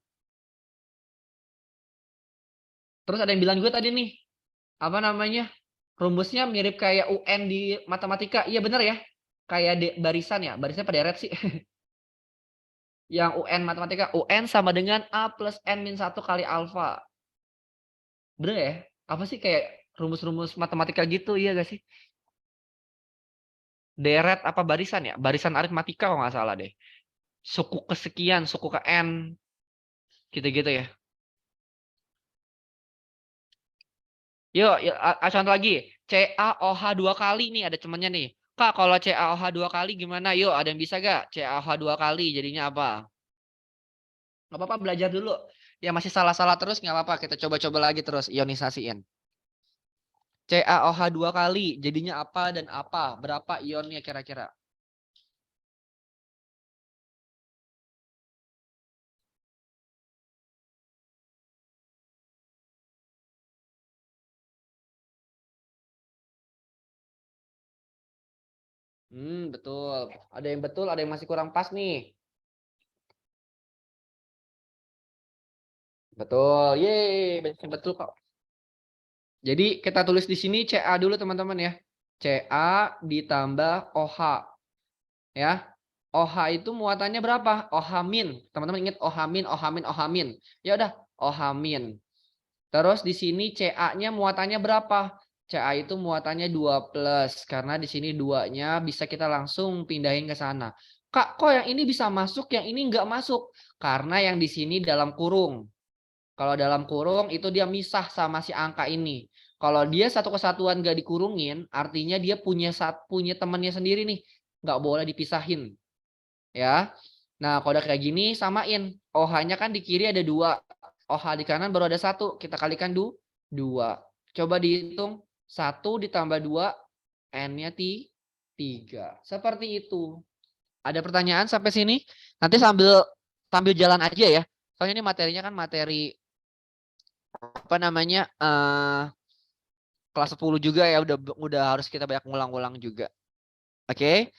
S2: Terus ada yang bilang juga tadi nih, apa namanya? Rumusnya mirip kayak UN di matematika. Iya bener ya? Kayak barisan ya? Barisannya pada deret sih. Yang UN matematika. UN sama dengan A plus N-1 kali alfa. Bener ya? Apa sih kayak rumus-rumus matematika gitu, iya gak sih? Deret apa barisan ya? Barisan aritmatika kalau nggak salah deh. Suku kesekian, suku ke N. Gitu-gitu ya. Yuk, contoh lagi. CaOH 2 kali nih ada temennya nih. Kak, kalau CaOH 2 kali gimana? Yuk, ada yang bisa gak? CaOH 2 kali jadinya apa? Gak apa-apa, belajar dulu. Ya masih salah-salah terus nggak apa-apa. Kita coba-coba lagi terus ionisasiin. CaOH 2 kali jadinya apa dan apa? Berapa ionnya kira-kira? Betul. Ada yang betul, ada yang masih kurang pas nih. Betul. Yeay, banyak yang betul kok. Jadi kita tulis di sini Ca dulu teman-teman ya. Ca ditambah OH. Ya. OH itu muatannya berapa? OH min. Teman-teman ingat OH min, OH min, OH min. Ya udah, OH min. Terus di sini Ca-nya muatannya berapa? Ca itu muatannya 2 plus. Karena di sini 2-nya bisa kita langsung pindahin ke sana. Kak, kok yang ini bisa masuk, yang ini nggak masuk? Karena yang di sini dalam kurung. Kalau dalam kurung itu dia misah sama si angka ini. Kalau dia satu kesatuan nggak dikurungin, artinya dia punya temannya sendiri nih. Nggak boleh dipisahin. Ya. Nah, kalau udah kayak gini, samain. OH-nya kan di kiri ada 2. OH di kanan baru ada 1. Kita kalikan 2. Coba dihitung. 1 ditambah 2. N-nya 3. Seperti itu. Ada pertanyaan sampai sini? Nanti sambil jalan aja ya. Soalnya ini materinya kan materi apa namanya kelas 10 juga ya, udah harus kita banyak ngulang-ngulang juga. Oke.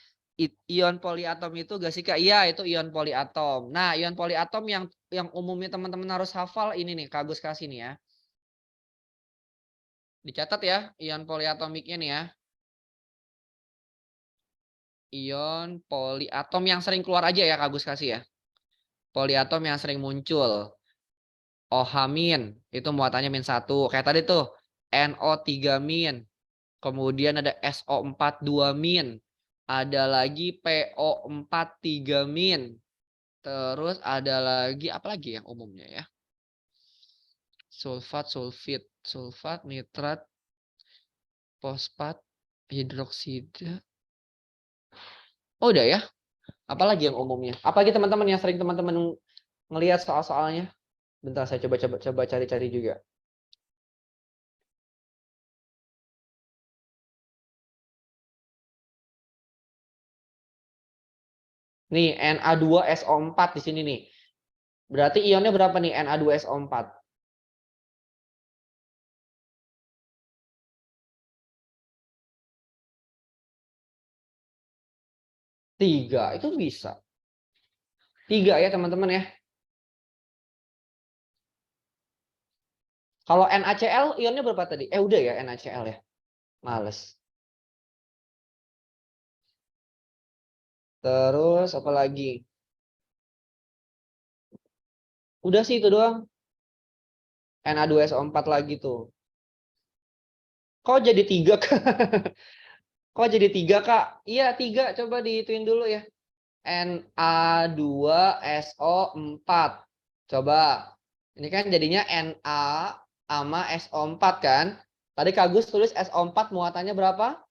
S2: Ion poliatom itu gak sih Kak? Iya, itu ion poliatom. Nah, ion poliatom yang umumnya teman-teman harus hafal ini nih, Kak Agus kasih nih ya. Dicatat ya, ion poliatomiknya nih ya. Ion poliatom yang sering keluar aja ya, Kak Agus kasih ya. Poliatom yang sering muncul. OH- itu muatannya -1. Kayak tadi tuh, NO3-. Kemudian ada SO42-. Ada lagi PO43-. Terus ada lagi apa lagi yang umumnya ya? Sulfat, sulfat, nitrat, fosfat, hidroksida. Oh, udah ya. Apalagi yang umumnya? Apalagi teman-teman yang sering teman-teman ngelihat soal-soalnya? Bentar, saya coba cari-cari juga. Nih, Na2SO4 di sini nih. Berarti ionnya berapa nih Na2SO4? 3, itu bisa. 3 ya teman-teman ya. Kalau NaCl ionnya berapa tadi? Udah ya NaCl ya. Males. Terus apa lagi? Udah sih itu doang. Na2SO4 lagi tuh. Kok jadi 3 Kak? Kok jadi 3 Kak? Iya 3, coba dihituin dulu ya. Na2SO4. Coba. Ini kan jadinya Na sama SO4 kan. Tadi Kak Gus tulis SO4 muatannya berapa?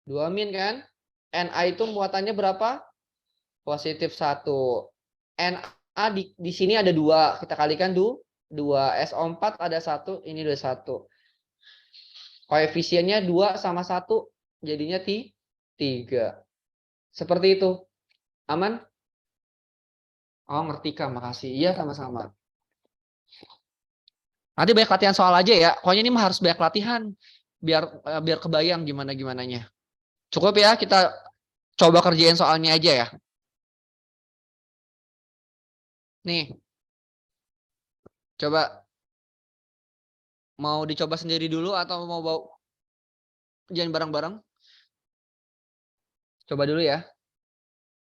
S2: 2 min kan? Na itu muatannya berapa? Positif 1. Na di sini ada 2. Kita kalikan 2. SO4 ada 1. Ini ada 1. Koefisiennya 2 sama 1. Jadinya 3. Seperti itu. Aman? Oh, ngerti Kak. Makasih. Iya, sama-sama. Nanti banyak latihan soal aja ya. Pokoknya ini mah harus banyak latihan. Biar kebayang gimana-gimananya. Cukup ya, kita coba kerjain soalnya aja ya. Nih. Coba. Mau dicoba sendiri dulu atau mau bawa jangan bareng-bareng? Coba dulu ya.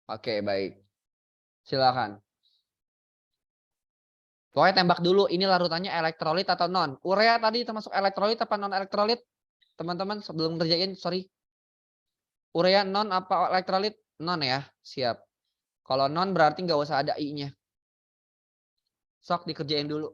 S2: Oke, baik. Silakan. Pokoknya tembak dulu, ini larutannya elektrolit atau non. Urea tadi termasuk elektrolit apa non elektrolit? Teman-teman sebelum ngerjain, sorry. Urea non apa elektrolit? Non ya, siap. Kalau non berarti nggak usah ada I-nya. Sok dikerjain dulu.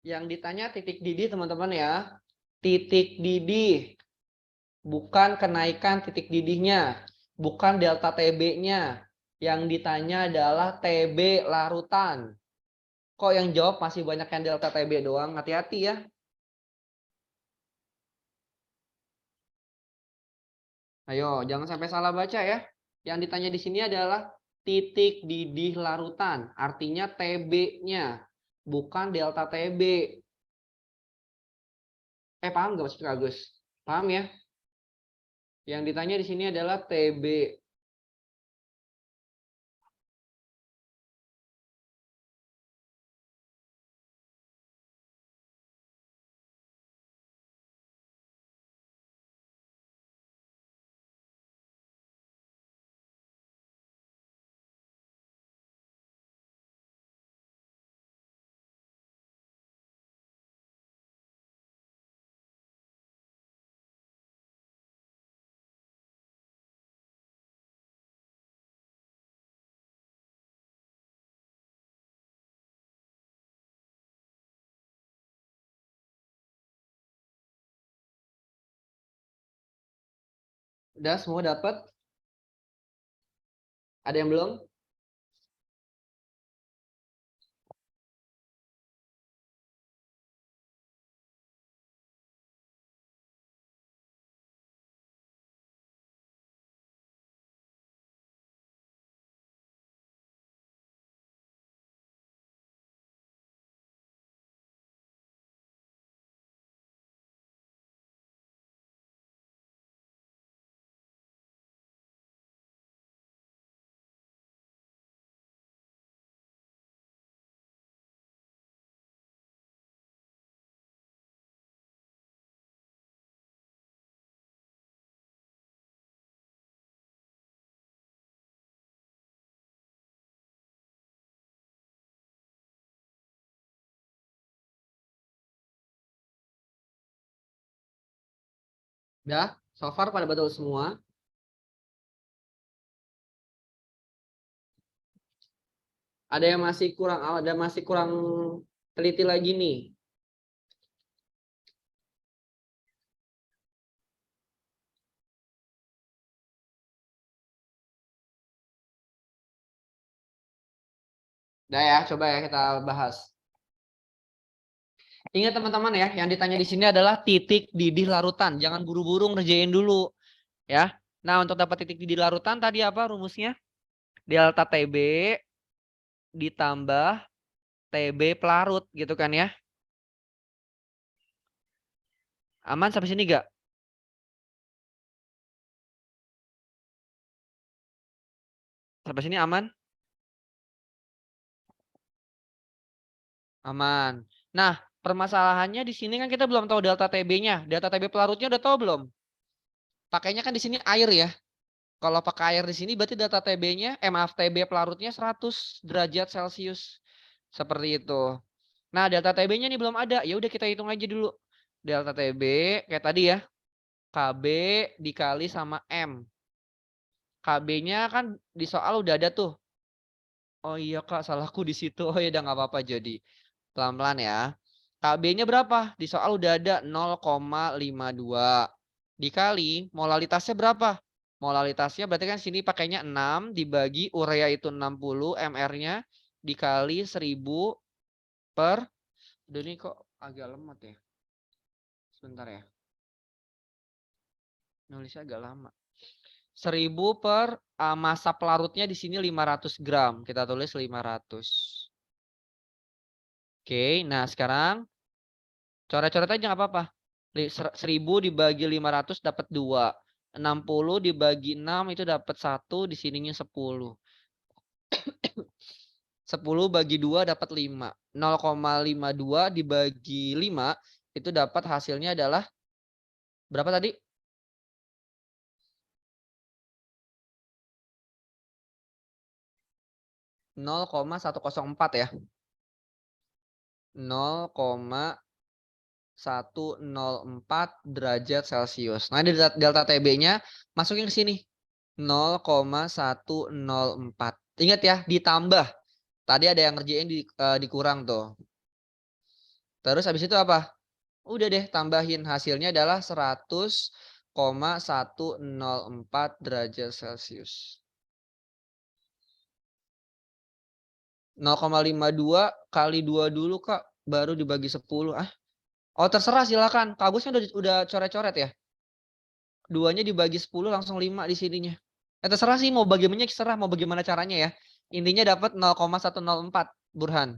S2: Yang ditanya titik didih teman-teman ya. Titik didih. Bukan kenaikan titik didihnya. Bukan delta TB-nya. Yang ditanya adalah TB larutan. Kok yang jawab masih banyak yang delta TB doang? Hati-hati ya. Ayo, jangan sampai salah baca ya. Yang ditanya di sini adalah titik didih larutan. Artinya TB-nya. Bukan delta TB. Paham nggak Mas Agus? Paham ya? Yang ditanya di sini adalah TB. Udah semua dapat? Ada yang belum? Udah, so far pada betul semua. Ada yang masih kurang teliti lagi nih. Udah ya, coba ya kita bahas. Ingat teman-teman ya, yang ditanya di sini adalah titik didih larutan. Jangan buru-buru ngerjain dulu ya. Nah, untuk dapat titik didih larutan tadi apa rumusnya? Delta TB ditambah TB pelarut gitu kan ya. Aman sampai sini gak? Sampai sini aman? Aman. Nah, permasalahannya di sini kan kita belum tahu delta TB-nya. Delta TB pelarutnya udah tahu belum? Pakainya kan di sini air ya. Kalau pakai air di sini berarti delta TB-nya, maaf TB pelarutnya 100 derajat Celcius. Seperti itu. Nah, delta TB-nya nih belum ada. Ya udah kita hitung aja dulu. Delta TB kayak tadi ya. KB dikali sama M. KB-nya kan di soal udah ada tuh. Oh iya Kak, salahku di situ. Oh ya udah nggak apa-apa jadi. Pelan-pelan ya. KB-nya berapa? Di soal udah ada 0,52. Dikali molalitasnya berapa? Molalitasnya berarti kan sini pakainya 6 dibagi urea itu 60 mR-nya dikali 1000 per. Udah ini kok agak lemot ya. Sebentar ya. Nulisnya agak lama. 1000 per massa pelarutnya di sini 500 gram. Kita tulis 500. Oke, nah sekarang Coret-coret aja nggak apa-apa. 1000 dibagi 500 dapat 2. 60 dibagi 6 itu dapat 1, di sininya 10. 10 bagi 2 dapat 5. 0,52 dibagi 5 itu dapat hasilnya adalah berapa tadi? 0,104 ya. 0,104 derajat Celcius. Nah, delta TB-nya masukin ke sini. 0,104. Ingat ya, ditambah. Tadi ada yang ngerjain dikurang tuh. Terus habis itu apa? Udah deh, tambahin. Hasilnya adalah 100,104 derajat Celcius. 0,52 kali 2 dulu, Kak. Baru dibagi 10. Oh, terserah, silakan. Kak Agusnya udah coret-coret ya? Duanya dibagi 10 langsung 5 di sininya. Terserah sih mau bagaimana, terserah mau bagaimana caranya ya. Intinya dapat 0,104, Burhan.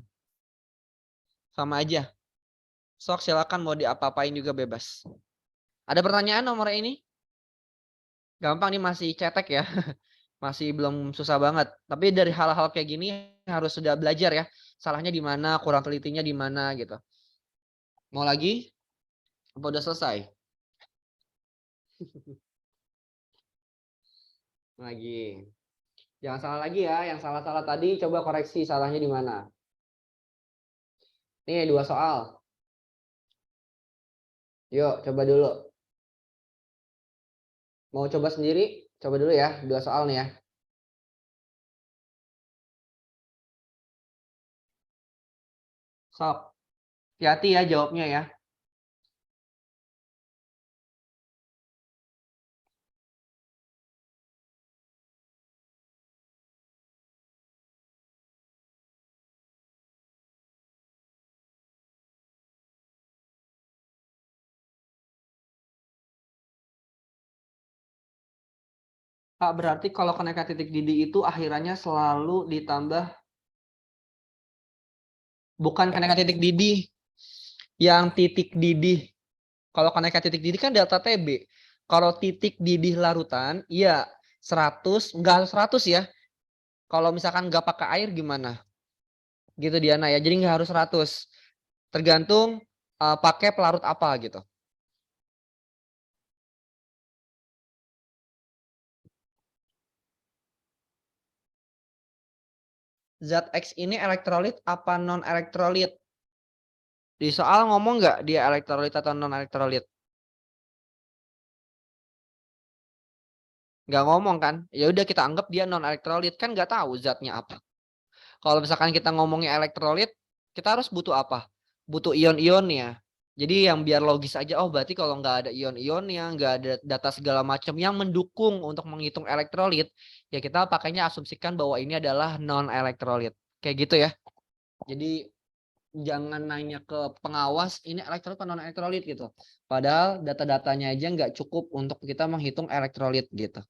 S2: Sama aja. Sok, silakan mau diapa-apain juga bebas. Ada pertanyaan nomor ini? Gampang nih, masih cetek ya. Masih belum susah banget. Tapi dari hal-hal kayak gini harus sudah belajar ya. Salahnya di mana, kurang telitinya di mana gitu. Mau lagi? Apa udah selesai? Lagi. Jangan salah lagi ya. Yang salah-salah tadi coba koreksi salahnya di mana. Nih 2 soal. Yuk coba dulu. Mau coba sendiri? Coba dulu ya. 2 soal nih ya. Sok. Hati-hati ya jawabnya ya. Kak, berarti kalau kenaikan titik didih itu akhirannya selalu ditambah. Bukan kenaikan titik didih. Yang titik didih. Kalau kenaikan titik didih kan delta TB. Kalau titik didih larutan, iya 100, enggak harus 100 ya. Kalau misalkan nggak pakai air gimana? Gitu Diana ya. Jadi nggak harus 100. Tergantung pakai pelarut apa gitu. Zat X ini elektrolit apa non elektrolit? Di soal ngomong nggak dia elektrolit atau non elektrolit? Nggak ngomong kan? Ya udah kita anggap dia non elektrolit, kan nggak tahu zatnya apa. Kalau misalkan kita ngomongnya elektrolit, kita harus butuh apa? Butuh ion-ionnya. Jadi yang biar logis aja, oh berarti kalau nggak ada ion-ionnya, nggak ada data segala macam yang mendukung untuk menghitung elektrolit, ya kita pakainya asumsikan bahwa ini adalah non elektrolit. Kayak gitu ya. Jadi jangan nanya ke pengawas ini elektrolit atau non elektrolit gitu. Padahal data-datanya aja nggak cukup untuk kita menghitung elektrolit gitu.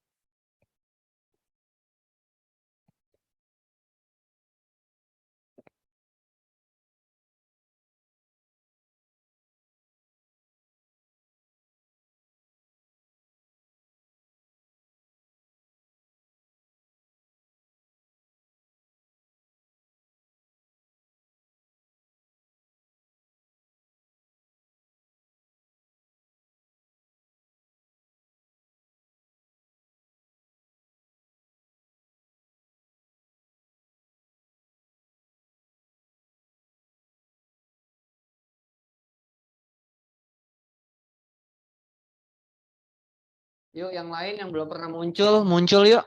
S2: Yuk yang lain yang belum pernah muncul, muncul yuk.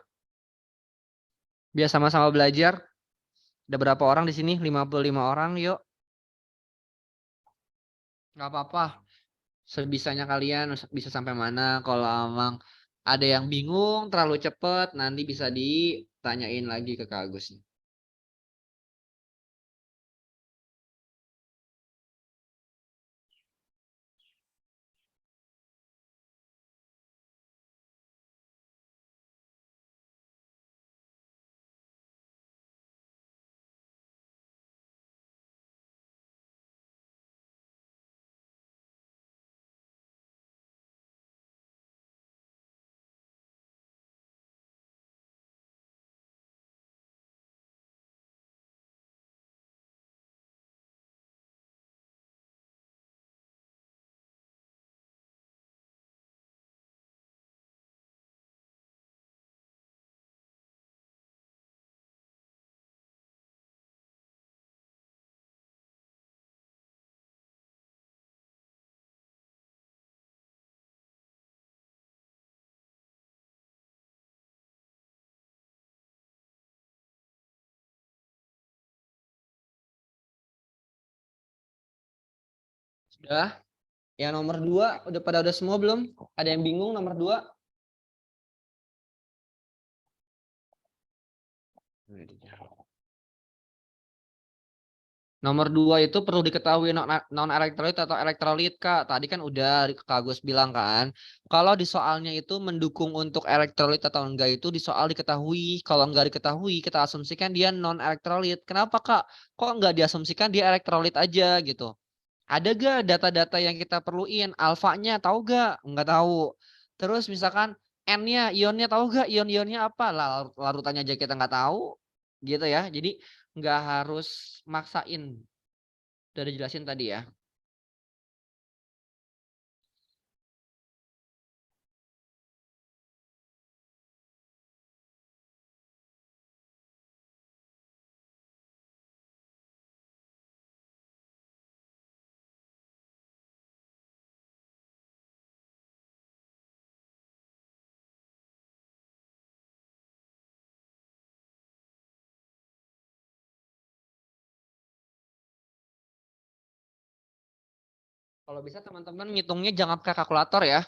S2: Biar sama-sama belajar. Ada berapa orang di sini? 55 orang, yuk. Nggak apa-apa. Sebisanya kalian bisa sampai mana. Kalau emang ada yang bingung, terlalu cepet, nanti bisa ditanyain lagi ke Kak Agus. Udah? Yang nomor 2 udah semua belum? Ada yang bingung nomor 2? Nomor 2 itu perlu diketahui non-elektrolit atau elektrolit, Kak. Tadi kan udah Kak Agus bilang kan. Kalau di soalnya itu mendukung untuk elektrolit atau enggak itu di soal diketahui. Kalau enggak diketahui, kita asumsikan dia non-elektrolit. Kenapa, Kak? Kok enggak diasumsikan dia elektrolit aja gitu? Ada gak data-data yang kita perluin? Alfanya tahu gak? Enggak tahu. Terus misalkan N-nya, ionnya tahu gak? Ion-ionnya apa? Larutannya aja kita nggak tahu. Gitu ya. Jadi nggak harus maksain. Udah dijelasin tadi ya. Kalau bisa teman-teman ngitungnya jangan pakai kalkulator ya.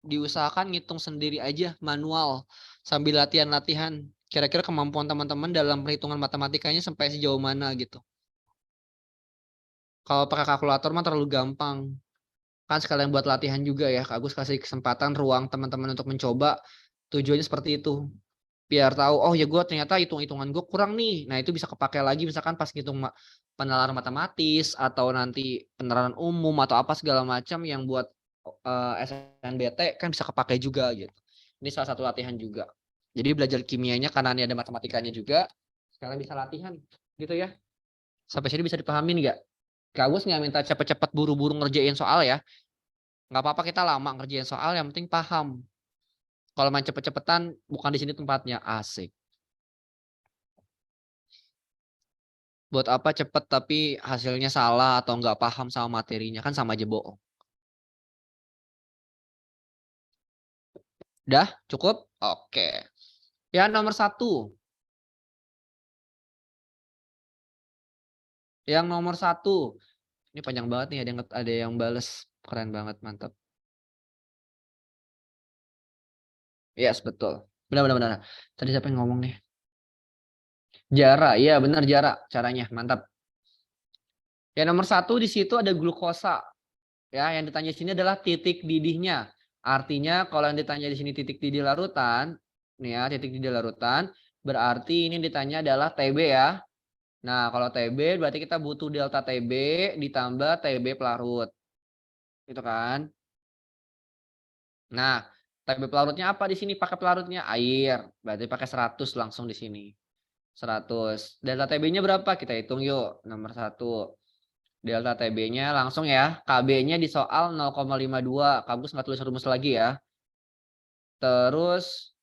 S2: Diusahakan ngitung sendiri aja manual sambil latihan-latihan. Kira-kira kemampuan teman-teman dalam perhitungan matematikanya sampai sejauh mana gitu. Kalau pakai kalkulator mah terlalu gampang. Kan sekalian buat latihan juga ya. Kak Agus kasih kesempatan ruang teman-teman untuk mencoba. Tujuannya seperti itu. Biar tahu, oh ya gue ternyata hitung-hitungan gue kurang nih. Nah itu bisa kepakai lagi misalkan pas ngitung penalaran matematis atau nanti penalaran umum atau apa segala macam yang buat SNBT kan bisa kepakai juga gitu. Ini salah satu latihan juga. Jadi belajar kimianya karena ini ada matematikanya juga. Sekarang bisa latihan gitu ya. Sampai sini bisa dipahamin nggak? Kak Agus nggak minta cepet-cepet buru-buru ngerjain soal ya. Nggak apa-apa kita lama ngerjain soal, yang penting paham. Kalau main cepet-cepetan, bukan di sini tempatnya. Asik. Buat apa cepet tapi hasilnya salah atau nggak paham sama materinya, kan sama aja bohong. Udah? Cukup? Oke. Ya nomor 1. Yang nomor 1. Ini panjang banget nih, ada yang bales. Keren banget, mantap. Yes, betul. Benar. Tadi siapa yang ngomong nih? Jara, iya benar Jara caranya, mantap. Ya nomor 1 di situ ada glukosa. Ya, yang ditanya di sini adalah titik didihnya. Artinya kalau yang ditanya di sini titik didih larutan, nih ya, titik didih larutan, berarti ini ditanya adalah TB ya. Nah, kalau TB berarti kita butuh delta TB ditambah TB pelarut. Gitu kan? Nah, TB pelarutnya apa di sini? Pakai pelarutnya air. Berarti pakai 100 langsung di sini. 100. Delta TB-nya berapa? Kita hitung yuk. Nomor 1. Delta TB-nya langsung ya. KB-nya di soal 0,52. Kampus nggak tulis rumus lagi ya. Terus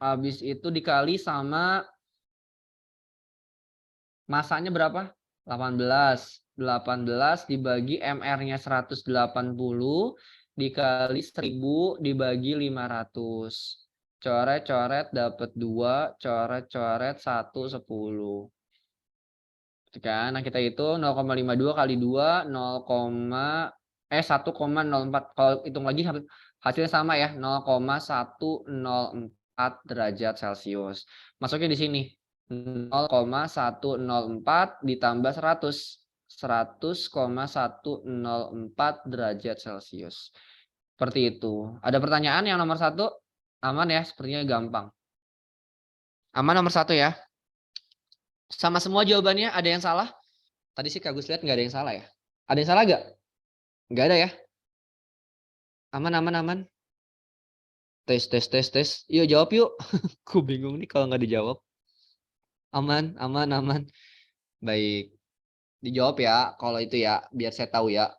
S2: habis itu dikali sama masanya berapa? 18. 18 dibagi MR-nya 180 dikali 1000 dibagi 500. Coret-coret dapat 2, coret-coret 1, 10. Kan? Nah, kita hitung 0,52 kali 2 1,04. Kalau hitung lagi hasilnya sama ya, 0,104 derajat Celcius. Masuknya di sini. 0,104 ditambah 100. 100,104 derajat Celcius. Seperti itu. Ada pertanyaan yang nomor 1? Aman ya, sepertinya gampang. Aman nomor 1 ya. Sama semua jawabannya, ada yang salah? Tadi sih Kak Gus lihat nggak ada yang salah ya. Ada yang salah nggak? Nggak ada ya. Aman. Tes. Yuk jawab yuk. Aku bingung nih kalau nggak dijawab. Aman. Baik. Dijawab ya kalau itu ya, biar saya tahu ya.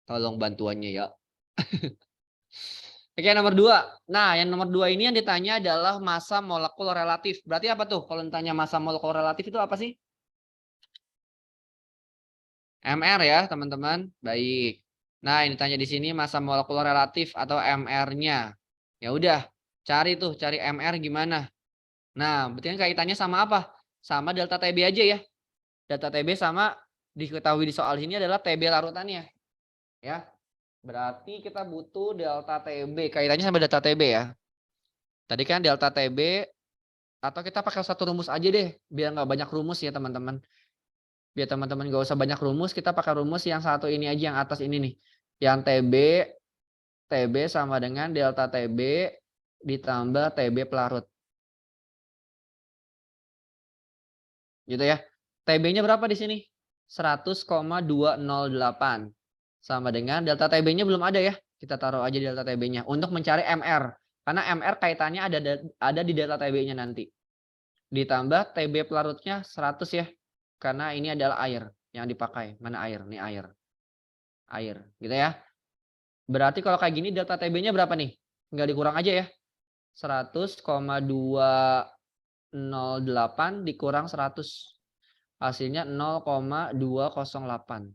S2: Tolong bantuannya ya. Oke, nomor 2. Nah, yang nomor 2 ini yang ditanya adalah massa molekul relatif. Berarti apa tuh? Kalau ditanya massa molekul relatif itu apa sih? MR ya, teman-teman. Baik. Nah, ini ditanya di sini massa molekul relatif atau MR-nya. Ya udah, cari MR gimana? Nah, berarti kan kaitannya sama apa? Sama delta TB aja ya. Delta TB sama diketahui di soal sini adalah TB larutannya. Ya. Berarti kita butuh delta TB. Kaitannya sama delta TB ya. Tadi kan delta TB, atau kita pakai satu rumus aja deh. Biar nggak banyak rumus ya teman-teman. Biar teman-teman nggak usah banyak rumus, kita pakai rumus yang satu ini aja, yang atas ini nih. Yang TB sama dengan delta TB ditambah TB pelarut. Gitu ya. TB-nya berapa di sini? 100,208. Sama dengan delta TB-nya belum ada ya. Kita taruh aja delta TB-nya untuk mencari MR. Karena MR kaitannya ada di delta TB-nya nanti. Ditambah TB pelarutnya 100 ya. Karena ini adalah air yang dipakai. Mana air? Ini air. Air, gitu ya. Berarti kalau kayak gini delta TB-nya berapa nih? Tinggal dikurang aja ya. 100,208 dikurang 100. Hasilnya 0,208.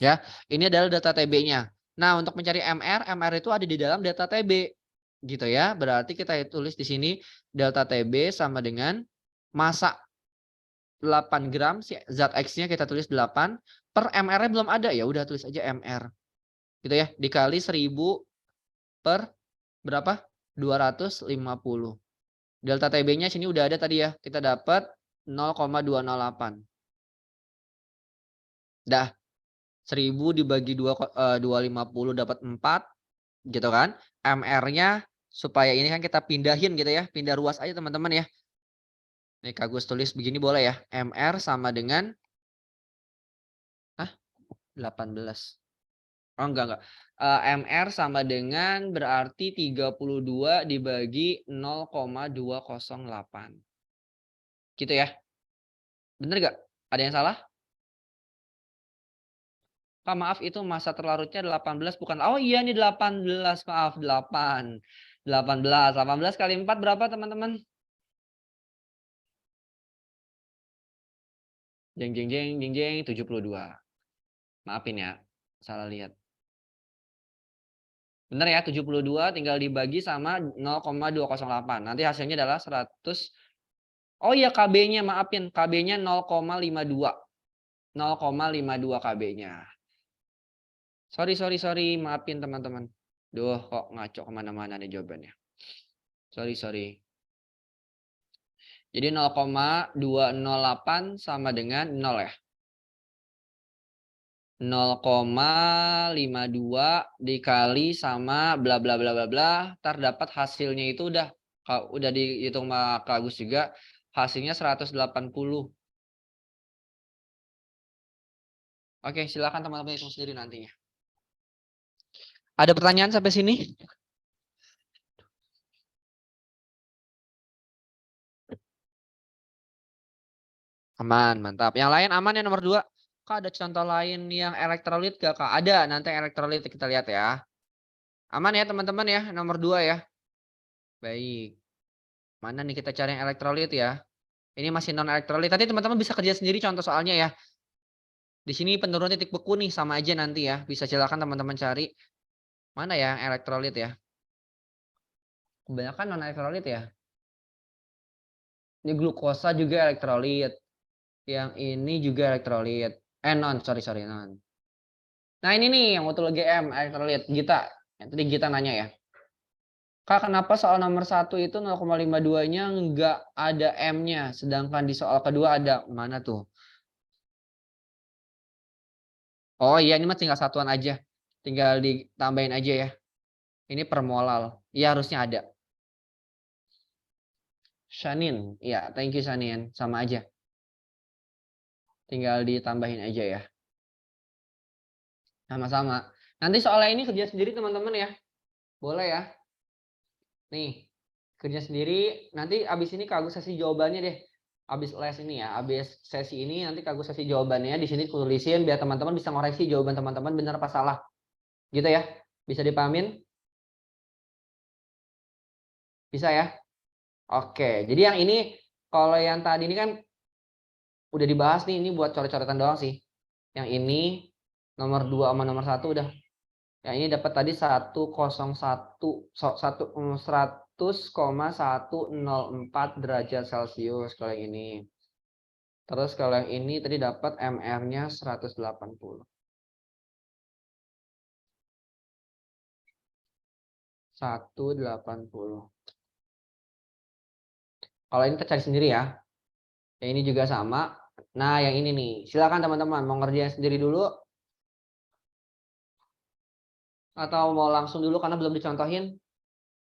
S2: Ya, ini adalah data TB-nya. Nah, untuk mencari MR itu ada di dalam data TB. Gitu ya. Berarti kita tulis di sini delta TB sama dengan massa 8 gram, zat X-nya kita tulis 8, per MR-nya belum ada, ya udah tulis aja MR. Gitu ya, dikali 1000 per berapa? 250. Delta TB-nya sini udah ada tadi ya. Kita dapat 0,208. Dah. 1000 dibagi 250 dapat 4 gitu kan. MR-nya supaya ini kan kita pindahin gitu ya. Pindah ruas aja teman-teman ya. Nih Kak Gus tulis begini boleh ya. MR sama dengan 18. Oh enggak. MR sama dengan berarti 32 dibagi 0,208. Gitu ya. Bener gak? Ada yang salah? Pak maaf itu massa terlarutnya 18 bukan. Oh iya ini 18, maaf 8. 18 kali 4 berapa teman-teman? Jeng jeng jeng jeng jeng 72. Maafin ya, salah lihat. Benar ya, 72 tinggal dibagi sama 0,208. Nanti hasilnya adalah 100. Oh iya KB-nya maafin, KB-nya 0,52. 0,52 KB-nya. Sorry, maafin teman-teman. Duh, kok ngaco kemana-mana nih jawabannya. Sorry. Jadi 0,208 sama dengan 0 ya. 0,52 dikali sama bla bla bla bla bla, terdapat hasilnya itu udah dihitung sama Kak Agus juga, hasilnya 180. Oke, silakan teman-teman hitung sendiri nantinya. Ada pertanyaan sampai sini? Aman, mantap. Yang lain aman ya nomor 2? Kak ada contoh lain yang elektrolit gak Kak? Ada, nanti elektrolit kita lihat ya. Aman ya teman-teman ya, nomor 2 ya. Baik. Mana nih kita cari yang elektrolit ya? Ini masih non elektrolit. Tadi teman-teman bisa kerja sendiri contoh soalnya ya. Di sini penurun titik beku nih sama aja nanti ya. Bisa silakan teman-teman cari. Mana ya yang elektrolit ya? Kebanyakan non elektrolit ya. Ini glukosa juga elektrolit. Yang ini juga elektrolit. Sorry non. Nah ini nih yang betul GM elektrolit. Gita. Tadi Gita nanya ya. Kak kenapa soal nomor 1 itu 0,52-nya nggak ada M-nya. Sedangkan di soal kedua ada. Mana tuh? Oh iya ini mah tinggal satuan aja. Tinggal ditambahin aja ya. Ini per molal. Iya harusnya ada. Shanin. Iya thank you Shanin. Sama aja. Tinggal ditambahin aja ya. Sama-sama. Nanti soalnya ini kerja sendiri teman-teman ya. Boleh ya. Nih. Kerja sendiri. Nanti abis ini Kak Agus kasih jawabannya deh. Abis les ini ya. Abis sesi ini nanti Kak Agus kasih jawabannya. Di sini tulisin biar teman-teman bisa ngoreksi jawaban teman-teman benar apa salah. Gitu ya. Bisa dipahamin? Bisa ya? Oke. Jadi yang ini kalau yang tadi ini kan udah dibahas nih. Ini buat coret-coretan doang sih. Yang ini nomor 2 sama nomor 1 udah. Yang ini dapat tadi 100,104 derajat Celcius kalau yang ini. Terus kalau yang ini tadi dapat MR-nya 180. 180. Kalau ini kita cari sendiri ya. Yang ini juga sama. Nah, yang ini nih. Silakan teman-teman mau ngerjain sendiri dulu atau mau langsung dulu karena belum dicontohin.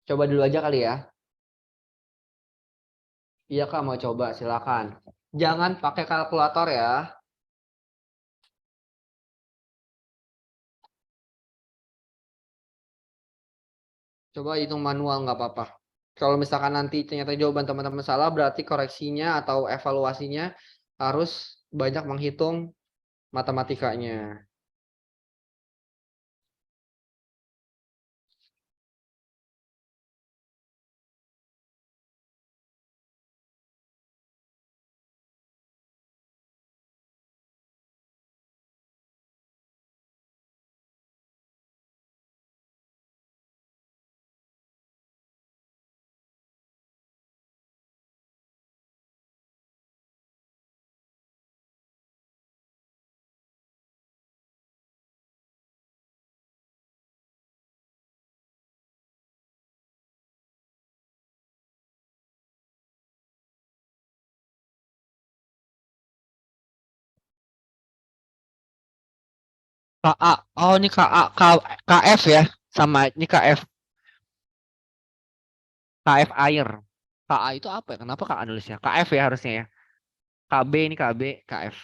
S2: Coba dulu aja kali ya. Iya Kak, mau coba silakan. Jangan pakai kalkulator ya. Coba hitung manual nggak apa-apa. Kalau misalkan nanti ternyata jawaban teman-teman salah, berarti koreksinya atau evaluasinya harus banyak menghitung matematikanya. KA. Oh, ini KA, KF ya. Sama ini KF, KF air. KA itu apa ya? Kenapa KA nulisnya? KF ya harusnya ya. KB ini KB, KF.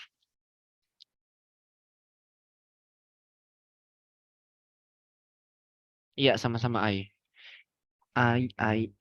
S2: Iya, sama-sama I. I.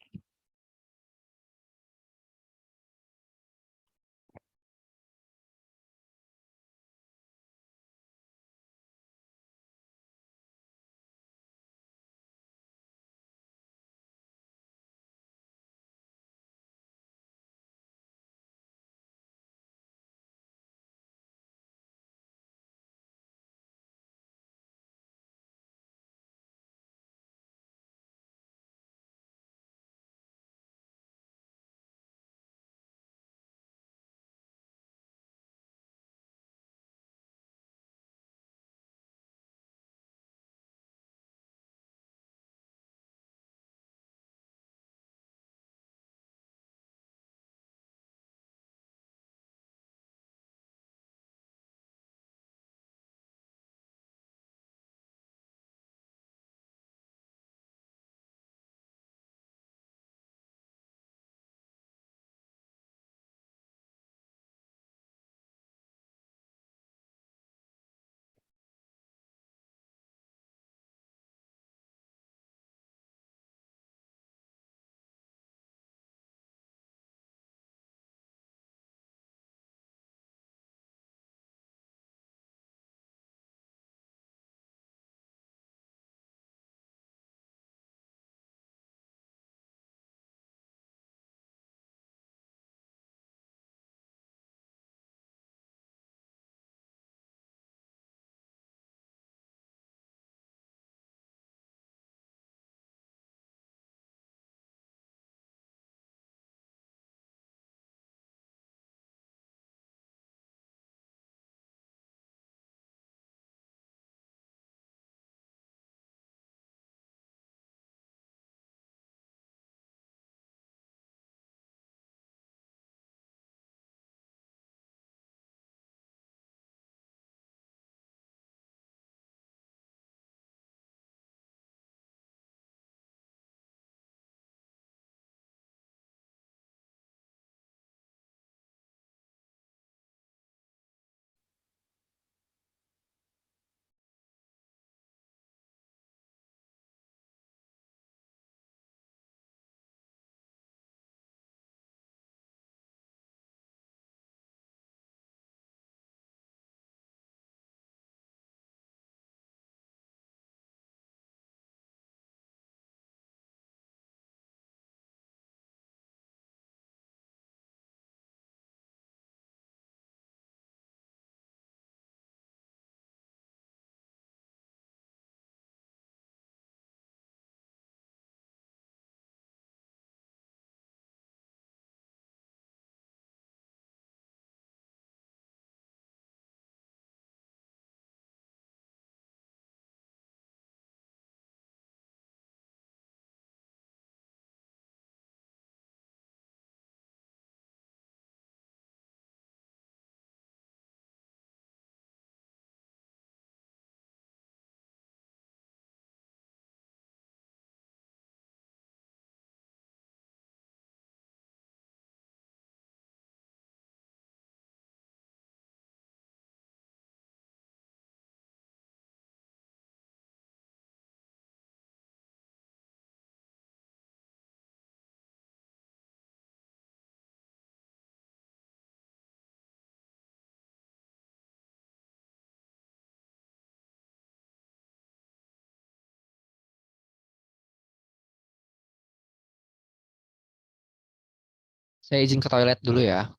S2: Saya izin ke toilet dulu ya.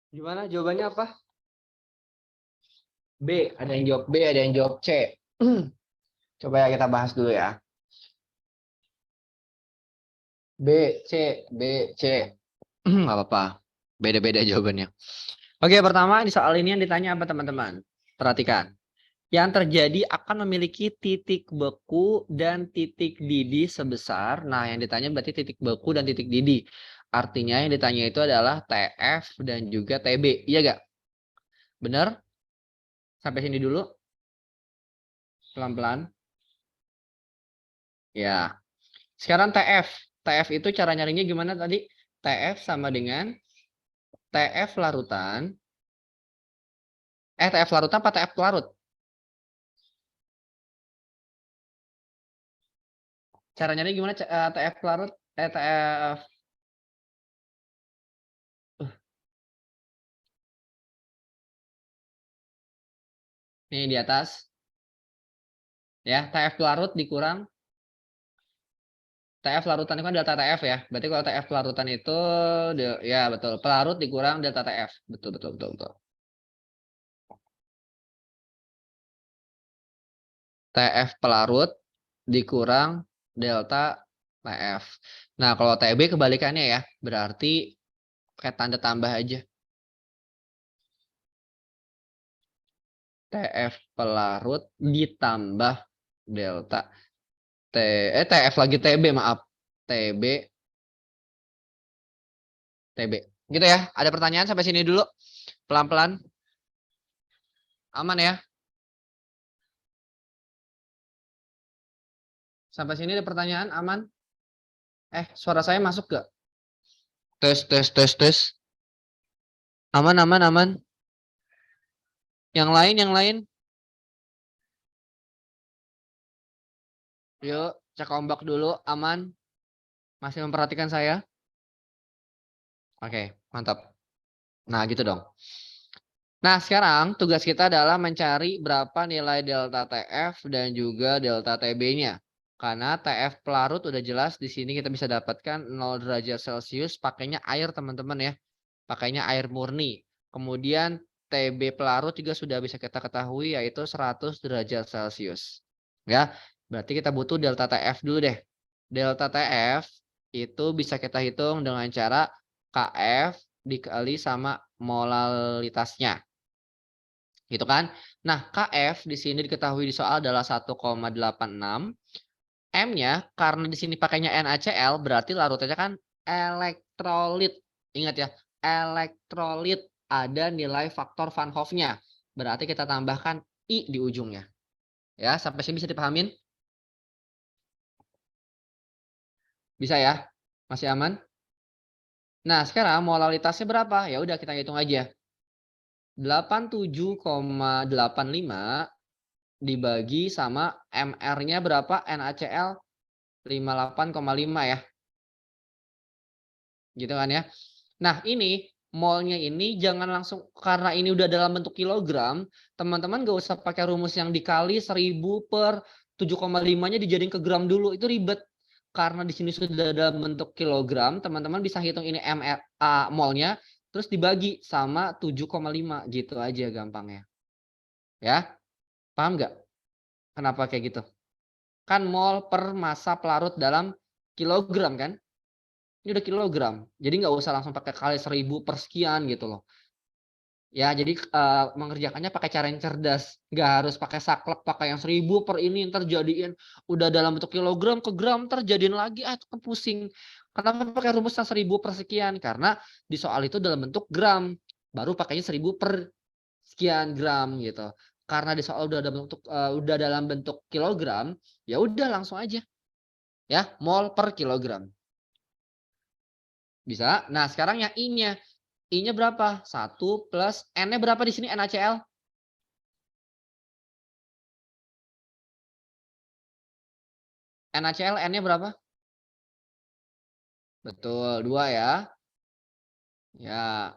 S2: Gimana jawabannya apa? B, ada yang jawab B, ada yang jawab C. Coba ya kita bahas dulu ya. B, C, B, C. Nggak apa-apa. Beda-beda jawabannya. Oke, pertama di soal ini yang ditanya apa teman-teman? Perhatikan. Yang terjadi akan memiliki titik beku dan titik didih sebesar. Nah, yang ditanya berarti titik beku dan titik didih. Artinya yang ditanya itu adalah TF dan juga TB. Iya gak? Benar? Sampai sini dulu. Pelan-pelan. Ya. Sekarang TF. TF itu cara nyarinya gimana tadi? TF sama dengan TF larutan. TF larutan apa TF larut? Cara nyari gimana TF larut? TF. Nih di atas. Ya, TF larut dikurang TF larutan itu kan delta TF ya. Berarti kalau TF pelarutan itu ya betul, pelarut dikurang delta TF. Betul betul betul betul. TF pelarut dikurang delta TF. Nah, kalau TB kebalikannya ya. Berarti Pakai tanda tambah aja. TF pelarut ditambah delta. TF lagi TB, maaf. TB. Gitu ya. Ada pertanyaan sampai sini dulu. Pelan-pelan. Aman ya? Sampai sini ada pertanyaan, aman? Suara saya masuk gak? Tes. Aman. Yang lain. Yuk, cek ombak dulu, aman? Masih memperhatikan saya? Oke, mantap. Nah, gitu dong. Nah, sekarang tugas kita adalah mencari berapa nilai delta TF dan juga delta TB-nya. Karena TF pelarut udah jelas di sini kita bisa dapatkan 0 derajat Celcius pakainya air, teman-teman ya. Pakainya air murni. Kemudian TB pelarut juga sudah bisa kita ketahui yaitu 100 derajat Celcius. Ya, berarti kita butuh delta TF dulu deh. Delta TF itu bisa kita hitung dengan cara KF dikali sama molalitasnya. Gitu kan? Nah, KF di sini diketahui di soal adalah 1,86. M-nya karena di sini pakainya NaCl berarti larutnya kan elektrolit. Ingat ya, elektrolit ada nilai faktor Van Hoff-nya. Berarti kita tambahkan I di ujungnya. Ya, sampai sini bisa dipahamin? Bisa ya? Masih aman? Nah, sekarang molalitasnya berapa? Ya udah kita hitung aja. 87,85 dibagi sama MR-nya berapa? NaCl 58,5 ya. Gitu kan ya. Nah, ini molnya ini jangan langsung, karena ini udah dalam bentuk kilogram, teman-teman gak usah pakai rumus yang dikali 1000 per 7,5-nya dijadiin ke gram dulu, itu ribet. Karena di sini sudah dalam bentuk kilogram, teman-teman bisa hitung ini molnya, terus dibagi sama 7,5 gitu aja gampangnya. Ya, paham nggak? Kenapa kayak gitu? Kan mol per massa pelarut dalam kilogram kan? Ini udah kilogram. Jadi nggak usah langsung pakai kali 1000 per sekian gitu loh. Ya, jadi mengerjakannya pakai cara yang cerdas. Nggak harus pakai saklek, pakai yang 1000 per ini, ntar jadiin udah dalam bentuk kilogram ke gram, ntar jadiin lagi, itu kan pusing. Kenapa pakai rumus 1000 per sekian? Karena di soal itu dalam bentuk gram. Baru pakainya 1000 per sekian gram gitu. Karena di soal udah dalam bentuk kilogram, ya udah langsung aja. Ya, mol per kilogram. Bisa. Nah, sekarang yang I-nya. I-nya berapa? 1 plus N-nya berapa di sini NaCl? NaCl N-nya berapa? Betul, 2 ya. Ya.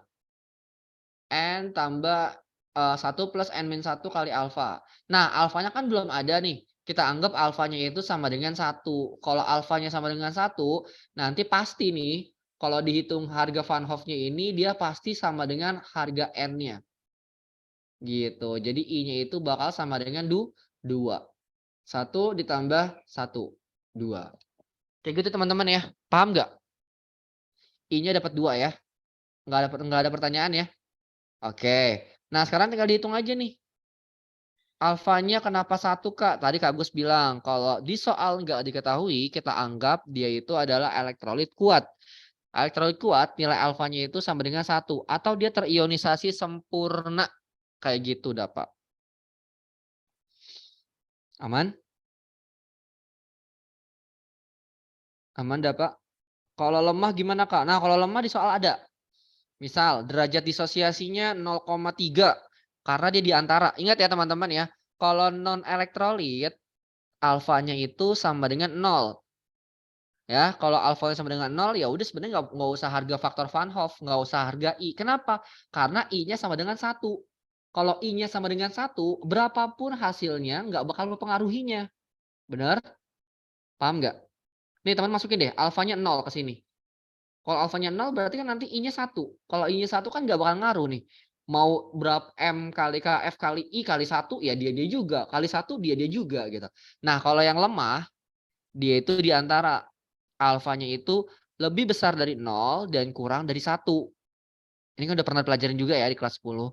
S2: N tambah 1 plus N-1 kali alfa. Nah, alfanya kan belum ada nih. Kita anggap alfanya itu sama dengan 1. Kalau alfanya sama dengan 1, nanti pasti nih kalau dihitung harga Van Hoff-nya ini dia pasti sama dengan harga N-nya. Gitu. Jadi I-nya itu bakal sama dengan 2. 1 ditambah 1. 2. Kayak gitu teman-teman ya. Paham nggak? I-nya dapat 2 ya. Nggak ada pertanyaan ya. Oke. Nah, sekarang tinggal dihitung aja nih. Alfanya kenapa 1, Kak? Tadi Kak Agus bilang kalau di soal nggak diketahui, kita anggap dia itu adalah elektrolit kuat. Elektrolit kuat nilai alfanya itu sama dengan 1 atau dia terionisasi sempurna. Kayak gitu dah, Pak. Aman? Aman dah, Pak. Kalau lemah gimana, Kak? Nah, kalau lemah di soal ada. Misal derajat disosiasinya 0,3 karena dia di antara. Ingat ya teman-teman ya, kalau non elektrolit alfanya itu sama dengan 0. Ya, kalau alfanya sama dengan 0 ya udah sebenarnya nggak usah harga faktor Van Hoff, nggak usah harga I. Kenapa? Karena I-nya sama dengan 1. Kalau I-nya sama dengan 1, berapapun hasilnya nggak bakal mempengaruhinya. Benar? Paham nggak? Nih teman masukin deh, alfanya 0 ke sini. Kalau alfanya 0 berarti kan nanti I-nya 1. Kalau I-nya 1 kan nggak bakal ngaruh nih. Mau berapa M kali KF kali I kali 1 ya dia juga. Kali 1 dia juga gitu. Nah, kalau yang lemah dia itu di antara alfanya itu lebih besar dari 0 dan kurang dari 1. Ini kan udah pernah pelajarin juga ya di kelas 10.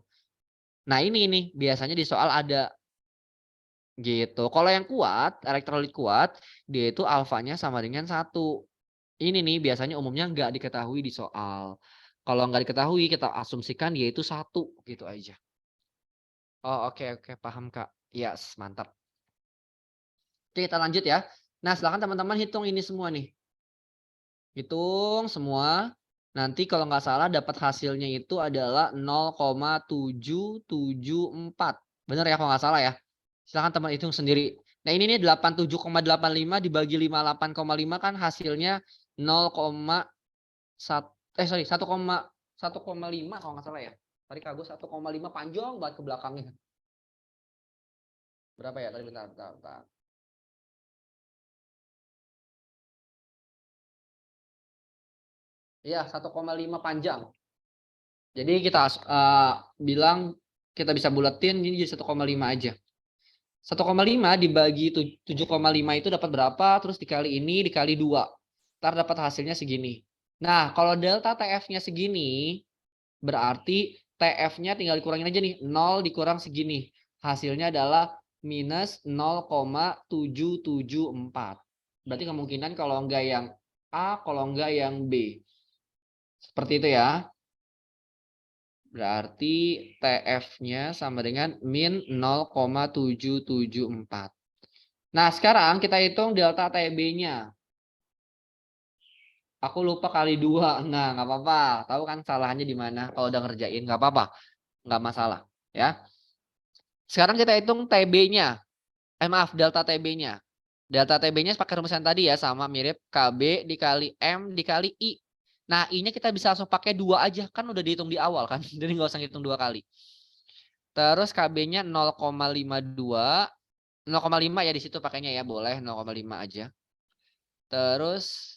S2: Nah ini nih, biasanya di soal ada. Gitu. Kalau yang kuat, elektrolit kuat, dia itu alfanya sama dengan 1. Ini nih biasanya umumnya nggak diketahui di soal. Kalau nggak diketahui kita asumsikan dia itu 1, gitu aja. Oh oke oke, paham Kak. Yes, mantap. Oke kita lanjut ya. Nah silakan teman-teman hitung ini semua nih. Hitung semua. Nanti kalau nggak salah dapat hasilnya itu adalah 0,774. Bener ya kalau nggak salah ya? Silakan teman hitung sendiri. Nah ini nih 87,85 dibagi 58,5 kan hasilnya 0,1 1,5 kalau nggak salah ya. Tadi kagak 1,5 panjang banget ke belakangnya. Berapa ya tadi bentar. Iya 1,5 panjang. Jadi kita bilang kita bisa buletin ini jadi 1,5 aja. 1,5 dibagi 7,5 itu dapat berapa? Terus dikali ini dikali 2. Ntar dapat hasilnya segini. Nah, kalau delta TF-nya segini, berarti TF-nya tinggal dikurangin aja nih. 0 dikurang segini. Hasilnya adalah minus 0,774. Berarti kemungkinan kalau enggak yang A, kalau enggak yang B. Seperti itu ya. Berarti TF-nya sama dengan min 0,774. Nah, sekarang kita hitung delta TB-nya. Aku lupa kali 2. Nah, nggak apa-apa. Tahu kan salahnya di mana? Kalau udah ngerjain nggak apa-apa. Nggak masalah, ya. Sekarang kita hitung TB-nya. Maaf, delta TB-nya. Delta TB-nya pakai rumus yang tadi ya, sama mirip KB dikali M dikali I. Nah, I-nya kita bisa langsung pakai 2 aja. Kan udah dihitung di awal kan. Jadi nggak usah hitung 2 kali. Terus KB-nya 0,52. 0,5 ya di situ pakainya ya, boleh 0,5 aja. Terus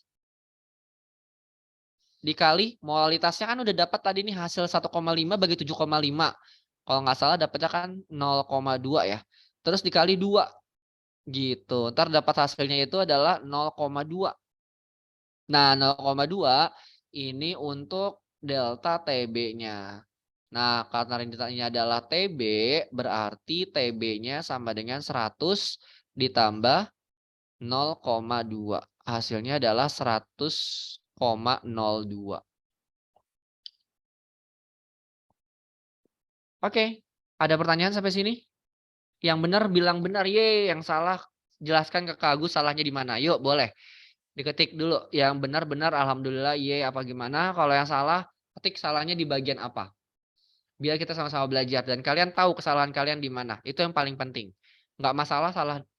S2: dikali molalitasnya kan udah dapat tadi nih hasil 1,5 bagi 7,5. Kalau nggak salah dapatnya kan 0,2 ya. Terus dikali 2 gitu. Ntar dapat hasilnya itu adalah 0,2. Nah 0,2 ini untuk delta TB-nya. Nah karena deltanya adalah TB berarti TB-nya sama dengan 100 ditambah 0,2. Hasilnya adalah 100,02. Oke, ada pertanyaan sampai sini? Yang benar bilang benar, ye. Yang salah jelaskan ke Kak Agus salahnya di mana. Yuk, boleh. Diketik dulu. Yang benar-benar alhamdulillah ye apa gimana. Kalau yang salah, ketik salahnya di bagian apa. Biar kita sama-sama belajar dan kalian tahu kesalahan kalian di mana. Itu yang paling penting. Nggak masalah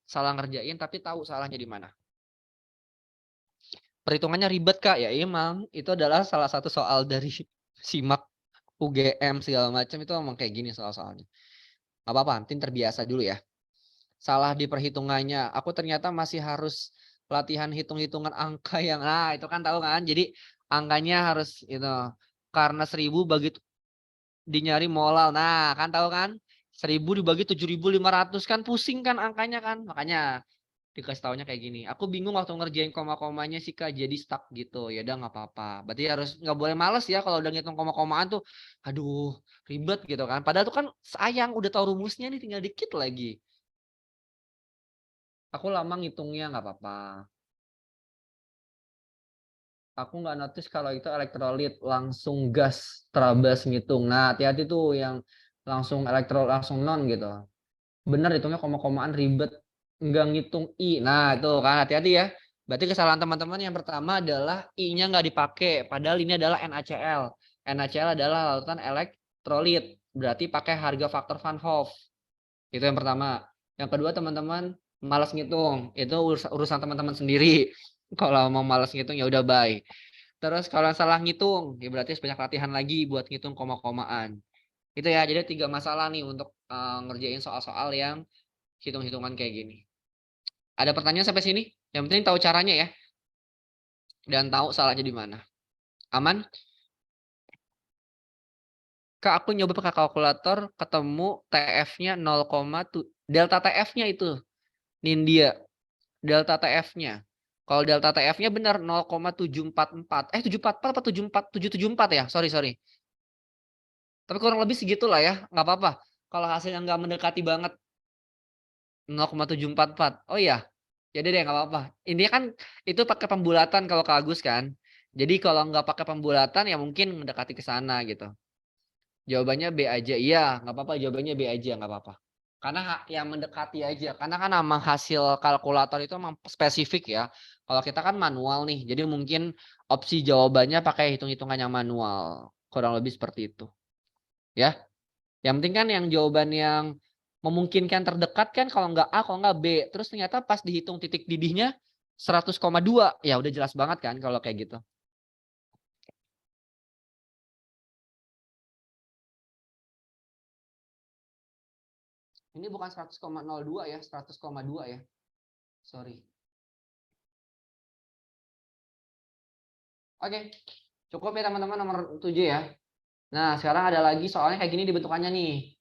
S2: salah ngerjain tapi tahu salahnya di mana. Perhitungannya ribet Kak, ya emang itu adalah salah satu soal dari SIMAK UGM segala macam itu emang kayak gini soal-soalnya. Gak apa-apa, nanti terbiasa dulu ya. Salah di perhitungannya, aku ternyata masih harus latihan hitung-hitungan angka yang, nah itu kan tahu kan, jadi angkanya harus itu, karena 1000 bagi dinyari molal, nah kan tahu kan, 1000 dibagi 7.500 kan pusing kan angkanya kan, makanya dikasih taunya kayak gini. Aku bingung waktu ngerjain koma-komanya sih Kak, jadi stuck gitu. Ya udah nggak apa-apa. Berarti harus nggak boleh males ya kalau udah ngitung koma-komaan tuh. Aduh, ribet gitu kan. Padahal tuh kan sayang udah tahu rumusnya nih tinggal dikit lagi. Aku lama ngitungnya nggak apa-apa. Aku nggak notice kalau itu elektrolit langsung gas terabas ngitung. Nah, hati-hati tuh yang langsung elektrolit langsung non gitu. Bener hitungnya koma-komaan ribet. Nggak ngitung I. Nah itu kan hati-hati ya. Berarti kesalahan teman-teman yang pertama adalah I-nya nggak dipakai. Padahal ini adalah NaCl. NaCl adalah lautan elektrolit. Berarti pakai harga faktor Van Hoff. Itu yang pertama. Yang kedua teman-teman malas ngitung. Itu urusan teman-teman sendiri. Kalau mau malas ngitung ya udah bye. Terus kalau salah ngitung, ya berarti banyak latihan lagi buat ngitung koma-komaan. Itu ya, jadi 3 masalah nih untuk ngerjain soal-soal yang hitung-hitungan kayak gini. Ada pertanyaan sampai sini? Yang penting tahu caranya ya. Dan tahu salahnya di mana. Aman? Kak, aku nyoba pakai kalkulator ketemu TF-nya 0,2. Delta TF-nya itu. Nindya. Delta TF-nya. Kalau delta TF-nya benar 0,744. 744 apa 774? 774 ya? Sorry. Tapi kurang lebih segitulah ya, nggak apa-apa. Kalau hasilnya nggak mendekati banget 0,744. Oh iya, jadi deh nggak apa-apa. Intinya kan itu pakai pembulatan kalau ke Agus kan. Jadi kalau nggak pakai pembulatan ya mungkin mendekati ke sana gitu. Jawabannya B aja. Iya, nggak apa-apa. Jawabannya B aja, nggak apa-apa. Karena yang mendekati aja. Karena kan memang hasil kalkulator itu memang spesifik ya. Kalau kita kan manual nih. Jadi mungkin opsi jawabannya pakai hitung-hitungan yang manual. Kurang lebih seperti itu. Ya. Yang penting kan yang jawaban yang memungkinkan terdekat kan kalau nggak A, kalau nggak B. Terus ternyata pas dihitung titik didihnya 100,2. Ya udah jelas banget kan kalau kayak gitu. Ini bukan 100,02 ya, 100,2 ya. Sorry. Oke, cukup ya teman-teman nomor 7 ya. Nah, sekarang ada lagi soalnya kayak gini dibentukannya nih.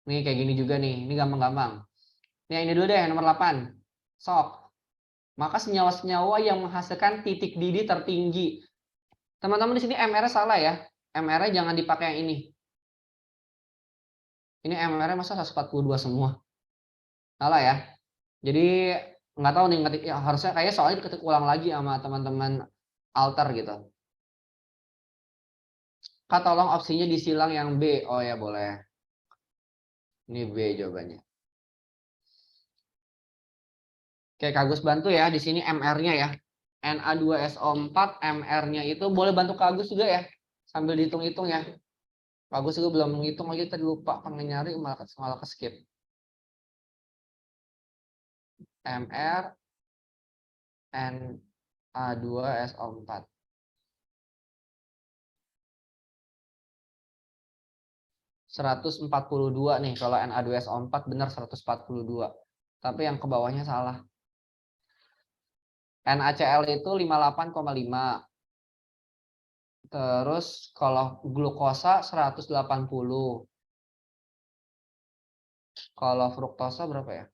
S2: Nih kayak gini juga nih, ini gampang-gampang. Nih ini dulu deh, nomor 8. Sok. Maka senyawa-senyawa yang menghasilkan titik didih tertinggi. Teman-teman di sini MR salah ya. MR jangan dipakai yang ini. Ini MR masa 142 semua. Salah ya. Jadi nggak tahu nih ngetik ya, harusnya kayak soalnya diketik ulang lagi sama teman-teman alter gitu. Kak tolong opsinya disilang yang B. Oh ya boleh. Ini B jawabannya. Oke, Kak Agus bantu ya di sini MR-nya ya. Na2SO4 MR-nya itu boleh bantu Kak Agus juga ya. Sambil dihitung-hitung ya. Kak Agus juga belum menghitung lagi tadi lupa pengen nyari malah ke skip. MR Na2SO4. ...142 nih kalau Na2SO4 benar 142. Tapi yang ke bawahnya salah. NaCl itu 58,5. Terus kalau glukosa 180. Kalau fruktosa berapa ya?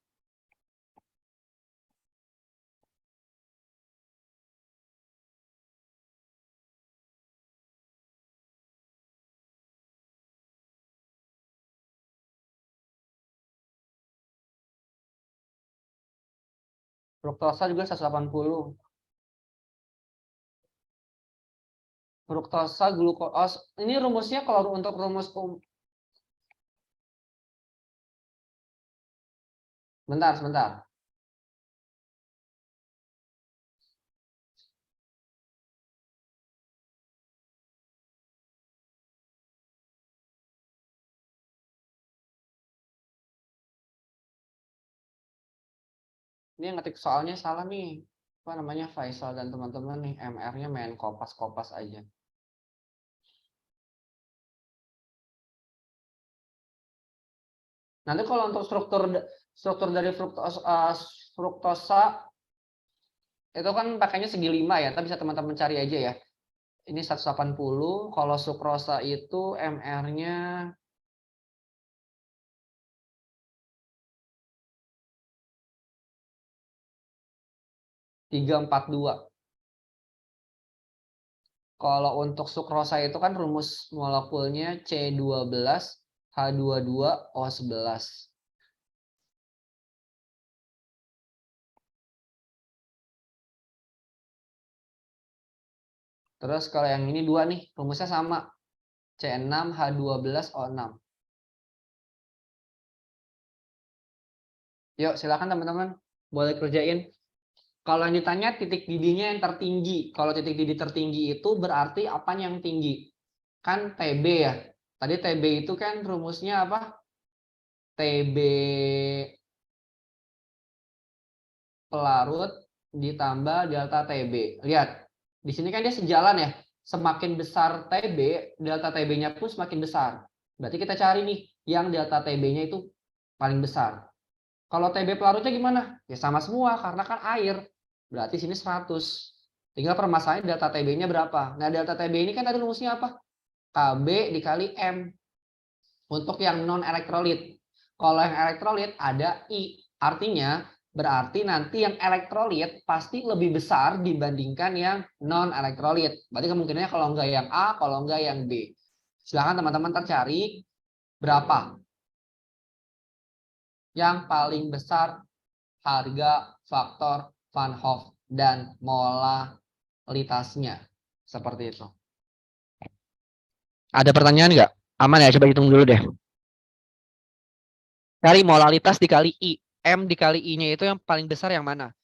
S2: Fruktosa juga 180. Fruktosa glukosa. Ini rumusnya kalau untuk rumus sebentar. Ini yang ngetik soalnya salah nih. Apa namanya Faisal dan teman-teman nih MR-nya main kopas-kopas aja. Nanti kalau untuk struktur dari fruktosa itu kan pakainya segi 5 ya, tapi bisa teman-teman cari aja ya. Ini 180, kalau sukrosa itu MR-nya 342. Kalau untuk sukrosa itu kan rumus molekulnya C12H22O11. Terus kalau yang ini dua nih, rumusnya sama. C6H12O6. Yuk, silakan teman-teman. Boleh kerjain. Kalau yang ditanya titik didihnya yang tertinggi. Kalau titik didih tertinggi itu berarti apa yang tinggi? Kan TB ya. Tadi TB itu kan rumusnya apa? TB pelarut ditambah delta TB. Lihat, di sini kan dia sejalan ya. Semakin besar TB, delta TB-nya pun semakin besar. Berarti kita cari nih yang delta TB-nya itu paling besar. Kalau TB pelarutnya gimana? Ya sama semua karena kan air. Berarti sini 100. Tinggal permasalahannya delta TB-nya berapa. Nah, delta TB ini kan tadi rumusnya apa? KB dikali M. Untuk yang non elektrolit. Kalau yang elektrolit ada I. Artinya berarti nanti yang elektrolit pasti lebih besar dibandingkan yang non elektrolit. Berarti kemungkinannya kalau enggak yang A, kalau enggak yang B. Silahkan teman-teman tercari berapa yang paling besar harga faktor Van Hoff dan molalitasnya. Seperti itu. Ada pertanyaan nggak? Aman ya, coba hitung dulu deh. Cari molalitas dikali I. M dikali I-nya itu yang paling besar yang mana?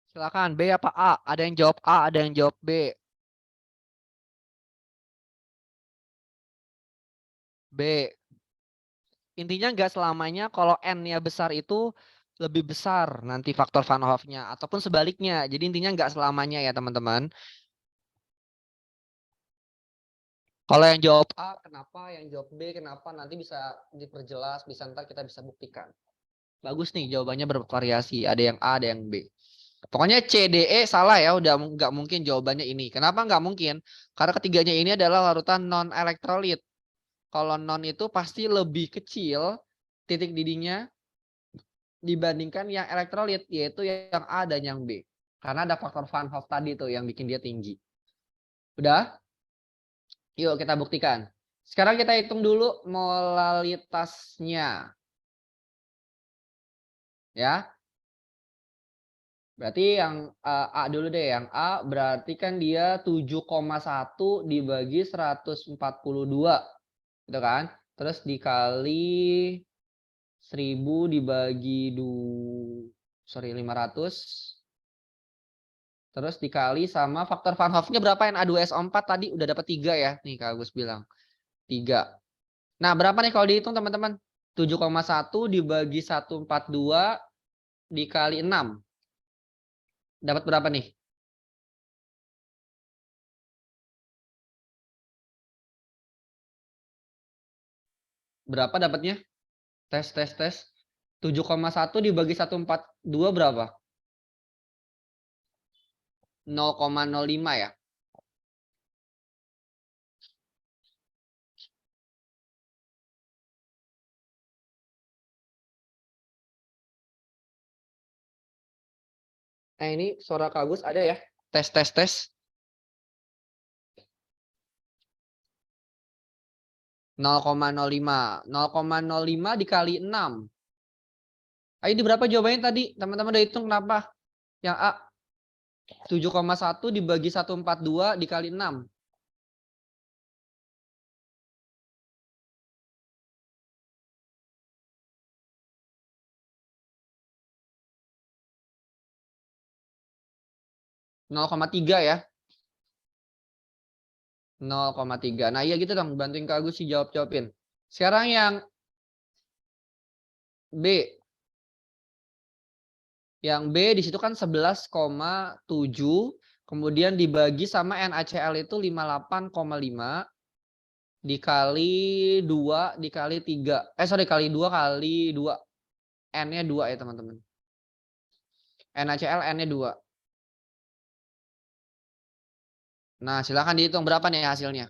S2: Silakan, B apa A? Ada yang jawab A, ada yang jawab B. B. Intinya nggak selamanya kalau N-nya besar itu lebih besar nanti faktor Van Hoff-nya. Ataupun sebaliknya. Jadi intinya nggak selamanya ya teman-teman. Kalau yang jawab A, kenapa? Yang jawab B, kenapa? Nanti bisa diperjelas, bisa ntar kita bisa buktikan. Bagus nih, jawabannya bervariasi. Ada yang A, ada yang B. Pokoknya C, D, E salah ya. Udah nggak mungkin jawabannya ini. Kenapa nggak mungkin? Karena ketiganya ini adalah larutan non-elektrolit. Kalau non itu pasti lebih kecil titik didihnya dibandingkan yang elektrolit, yaitu yang A dan yang B. Karena ada faktor Van Hoff tadi tuh yang bikin dia tinggi. Udah? Yuk kita buktikan. Sekarang kita hitung dulu molalitasnya. Ya. Berarti yang A dulu deh. Yang A berarti kan dia 7,1 dibagi 142. Gitu kan? Terus dikali 1000 dibagi 500. Terus dikali sama faktor Van Hoff-nya berapa? Na2SO4 tadi udah dapat 3 ya. Nih Kak Agus bilang. 3. Nah, berapa nih kalau dihitung teman-teman? 7,1 dibagi 142 dikali 6. Dapat berapa nih? Berapa dapatnya? Tes. 7,1 dibagi 142 berapa? 0,05 ya. Nah, ini suara Kak Agus ada ya? Tes. 0,05. 0,05 dikali 6. Ayo di berapa jawabannya tadi? Teman-teman udah hitung kenapa? Yang A 7,1 dibagi 142 dikali 6. -0,3 ya. 0,3. Nah, iya gitu dong. Bantuin Kak Agus sih jawabin. Sekarang yang B. Yang B di situ kan 11,7. Kemudian dibagi sama NaCl itu 58,5. Dikali 2 dikali 3. Kali 2 kali 2. N-nya 2 ya teman-teman. NaCl N-nya 2. Nah, silakan dihitung berapa nih hasilnya.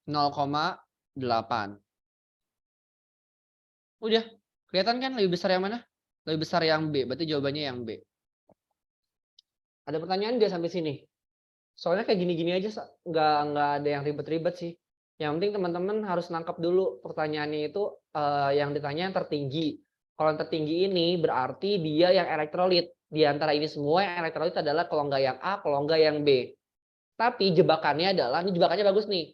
S2: 0,8. Udah, kelihatan kan lebih besar yang mana? Lebih besar yang B, berarti jawabannya yang B. Ada pertanyaan nggak sampai sini? Soalnya kayak gini-gini aja, nggak ada yang ribet-ribet sih. Yang penting teman-teman harus nangkap dulu pertanyaannya itu yang ditanya yang tertinggi. Kalau yang tertinggi ini berarti dia yang elektrolit. Di antara ini semua yang elektrolit adalah kalau nggak yang A, kalau nggak yang B. Tapi jebakannya adalah, ini jebakannya bagus nih.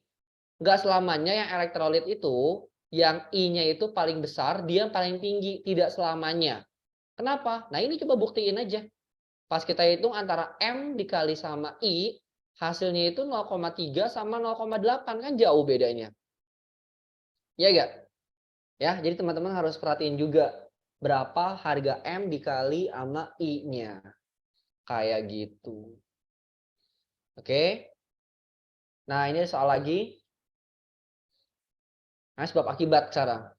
S2: Nggak selamanya yang elektrolit itu, yang I-nya itu paling besar, dia yang paling tinggi. Tidak selamanya. Kenapa? Nah ini coba buktiin aja. Pas kita hitung antara M dikali sama I, hasilnya itu 0,3 sama 0,8 kan jauh bedanya. Iya enggak? Ya, jadi teman-teman harus perhatiin juga berapa harga M dikali sama I-nya. Kayak gitu. Oke. Nah, ini soal lagi. Nah, sebab akibat sekarang.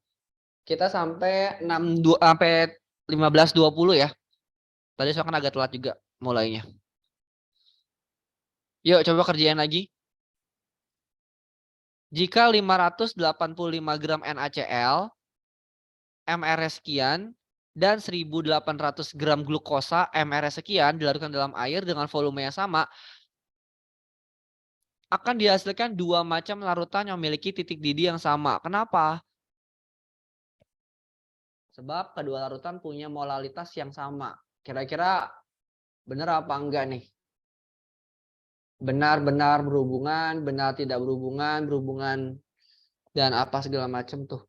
S2: Kita sampai 15.20 ya. Tadi saya kan agak telat juga mulainya. Yuk coba kerjain lagi. Jika 585 gram NaCl, mRs sekian, dan 1.800 gram glukosa mRs sekian dilarutkan dalam air dengan volume yang sama, akan dihasilkan dua macam larutan yang memiliki titik didih yang sama. Kenapa? Sebab kedua larutan punya molalitas yang sama. Kira-kira benar apa enggak nih? Benar-benar berhubungan, benar tidak berhubungan, dan apa segala macam tuh.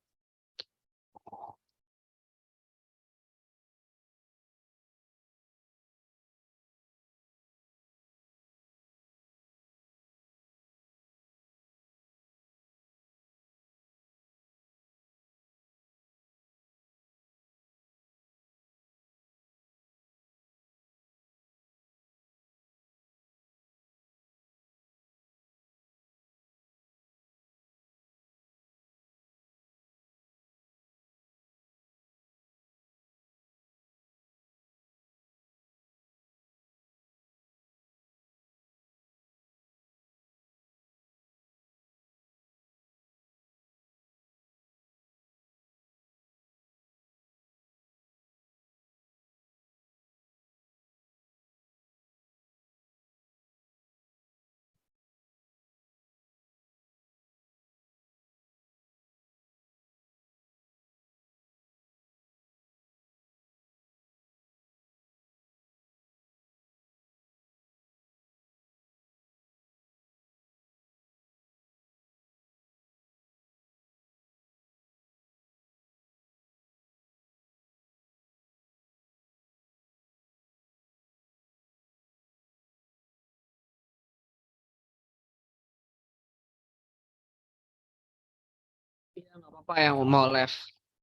S2: Iya, nggak apa-apa yang mau live.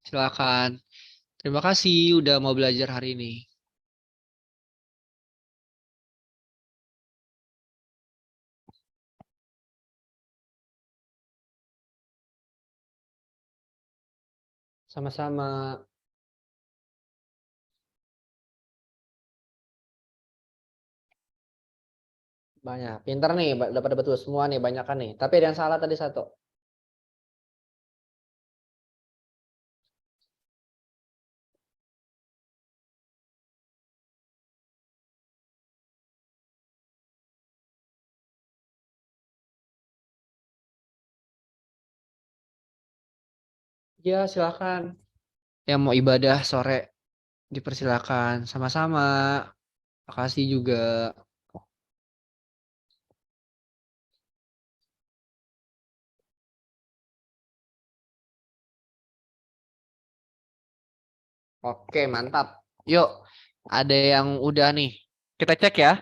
S2: Silakan. Terima kasih udah mau belajar hari ini. Sama-sama. Banyak. Pinter nih, udah pada betul semua nih, banyak kan nih. Tapi ada yang salah tadi satu. Ya, silakan. Yang mau ibadah sore dipersilakan. Sama-sama. Makasih juga. Oke, mantap. Yuk, ada yang udah nih. Kita cek ya.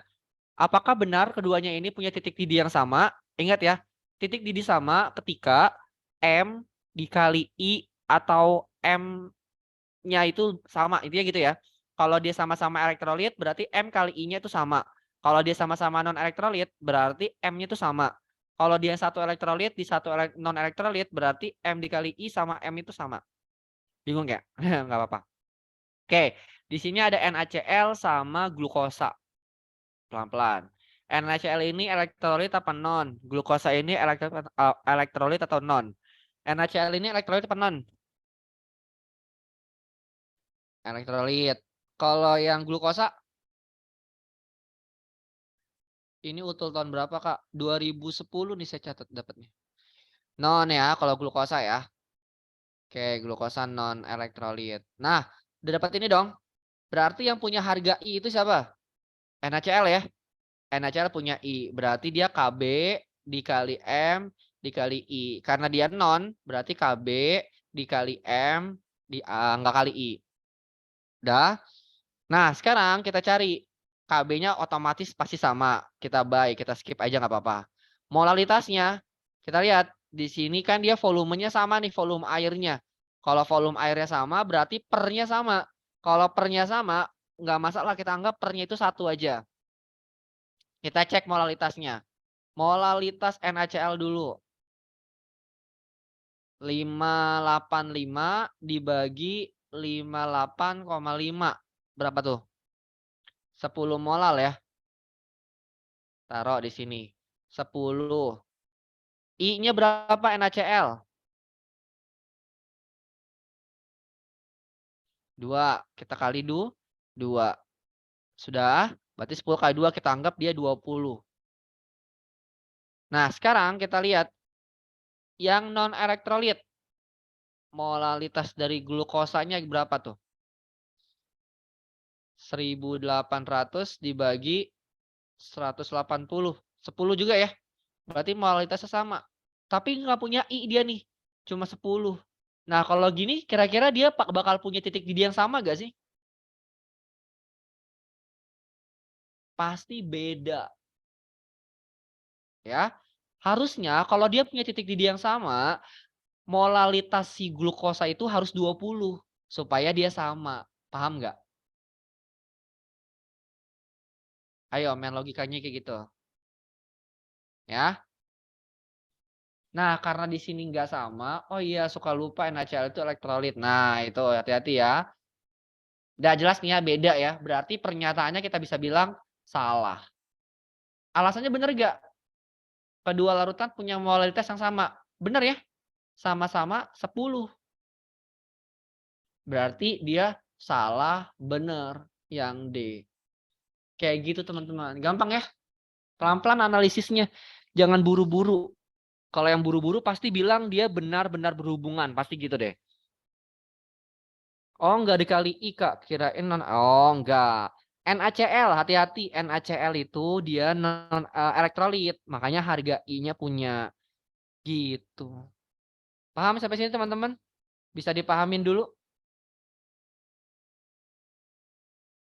S2: Apakah benar keduanya ini punya titik didih yang sama? Ingat ya, titik didih sama ketika M dikali I atau M
S3: I-nya itu sama, intinya gitu ya. Kalau dia sama-sama elektrolit berarti M kali I-nya itu sama. Kalau dia sama-sama non elektrolit berarti M-nya itu sama. Kalau dia satu elektrolit di satu non elektrolit berarti M dikali I sama M itu sama. Bingung ya? Nggak apa-apa. Oke, di sini ada NaCl sama glukosa. Pelan-pelan. NaCl ini elektrolit apa non? Glukosa ini elektrolit atau non? NaCl ini elektrolit apa non? Elektrolit. Kalau yang glukosa ini utul tahun berapa, Kak? 2010 nih saya catat dapatnya. Non ya kalau glukosa ya. Oke, glukosa non elektrolit. Nah, udah dapat ini dong. Berarti yang punya harga I itu siapa? NaCl ya. NaCl punya I. Berarti dia Kb dikali M dikali I. Karena dia non, berarti Kb dikali M enggak kali I. Udah. Nah, sekarang kita cari. Kb-nya otomatis pasti sama. Kita kita skip aja nggak apa-apa. Molalitasnya, kita lihat. Di sini kan dia volumenya sama nih, volume airnya. Kalau volume airnya sama, berarti pernya sama. Kalau pernya sama, nggak masalah. Kita anggap pernya itu satu aja. Kita cek molalitasnya. Molalitas NaCl dulu. 585 dibagi 58,5. Berapa tuh? 10 molal ya. Taruh di sini. 10. I-nya berapa NaCl? 2. Kita kali 2. Sudah. Berarti 10 kali 2 kita anggap dia 20. Nah, sekarang kita lihat. Yang non elektrolit. Molalitas dari glukosanya berapa tuh? 1800 dibagi 180. 10 juga ya. Berarti molalitasnya sama. Tapi nggak punya I dia nih. Cuma 10. Nah kalau gini kira-kira dia bakal punya titik didih yang sama gak sih? Pasti beda. Ya. Harusnya kalau dia punya titik didih yang sama, molalitas si glukosa itu harus 20. Supaya dia sama. Paham nggak? Ayo main logikanya kayak gitu. Ya. Nah, karena di sini nggak sama, oh iya suka lupa NaCl itu elektrolit. Nah, itu hati-hati ya. Udah jelas nih ya beda ya. Berarti pernyataannya kita bisa bilang salah. Alasannya bener gak? Kedua larutan punya molalitas yang sama. Bener ya? Sama-sama 10. Berarti dia salah bener yang D. Kayak gitu teman-teman. Gampang ya? Pelan-pelan analisisnya. Jangan buru-buru. Kalau yang buru-buru pasti bilang dia benar-benar berhubungan. Pasti gitu deh. Oh enggak dikali I Kak. Kirain non. Oh enggak. NaCl hati-hati. NaCl itu dia non elektrolit. Makanya harga I-nya punya. Gitu. Paham sampai sini teman-teman? Bisa dipahamin dulu?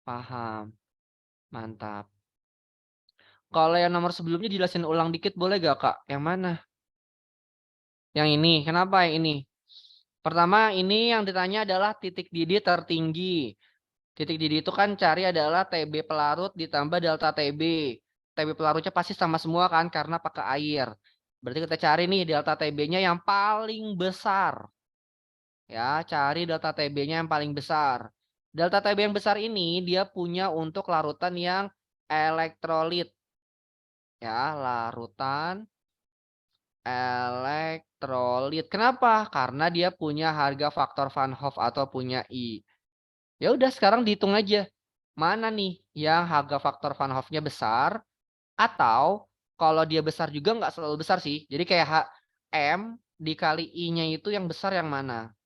S3: Paham. Mantap. Kalau yang nomor sebelumnya dijelasin ulang dikit boleh gak Kak? Yang mana? Yang ini. Kenapa yang ini? Pertama ini yang ditanya adalah titik didih tertinggi. Titik didih itu kan cari adalah TB pelarut ditambah delta TB. TB pelarutnya pasti sama semua kan karena pakai air. Berarti kita cari nih delta TB-nya yang paling besar. Ya, cari delta TB-nya yang paling besar. Delta TB yang besar ini dia punya untuk larutan yang elektrolit. Ya, larutan elektrolit. Kenapa? Karena dia punya harga faktor Van Hoff atau punya I. Ya udah sekarang dihitung aja. Mana nih yang harga faktor Van Hoff-nya besar? Atau kalau dia besar juga nggak selalu besar sih. Jadi kayak M dikali I-nya itu yang besar yang mana?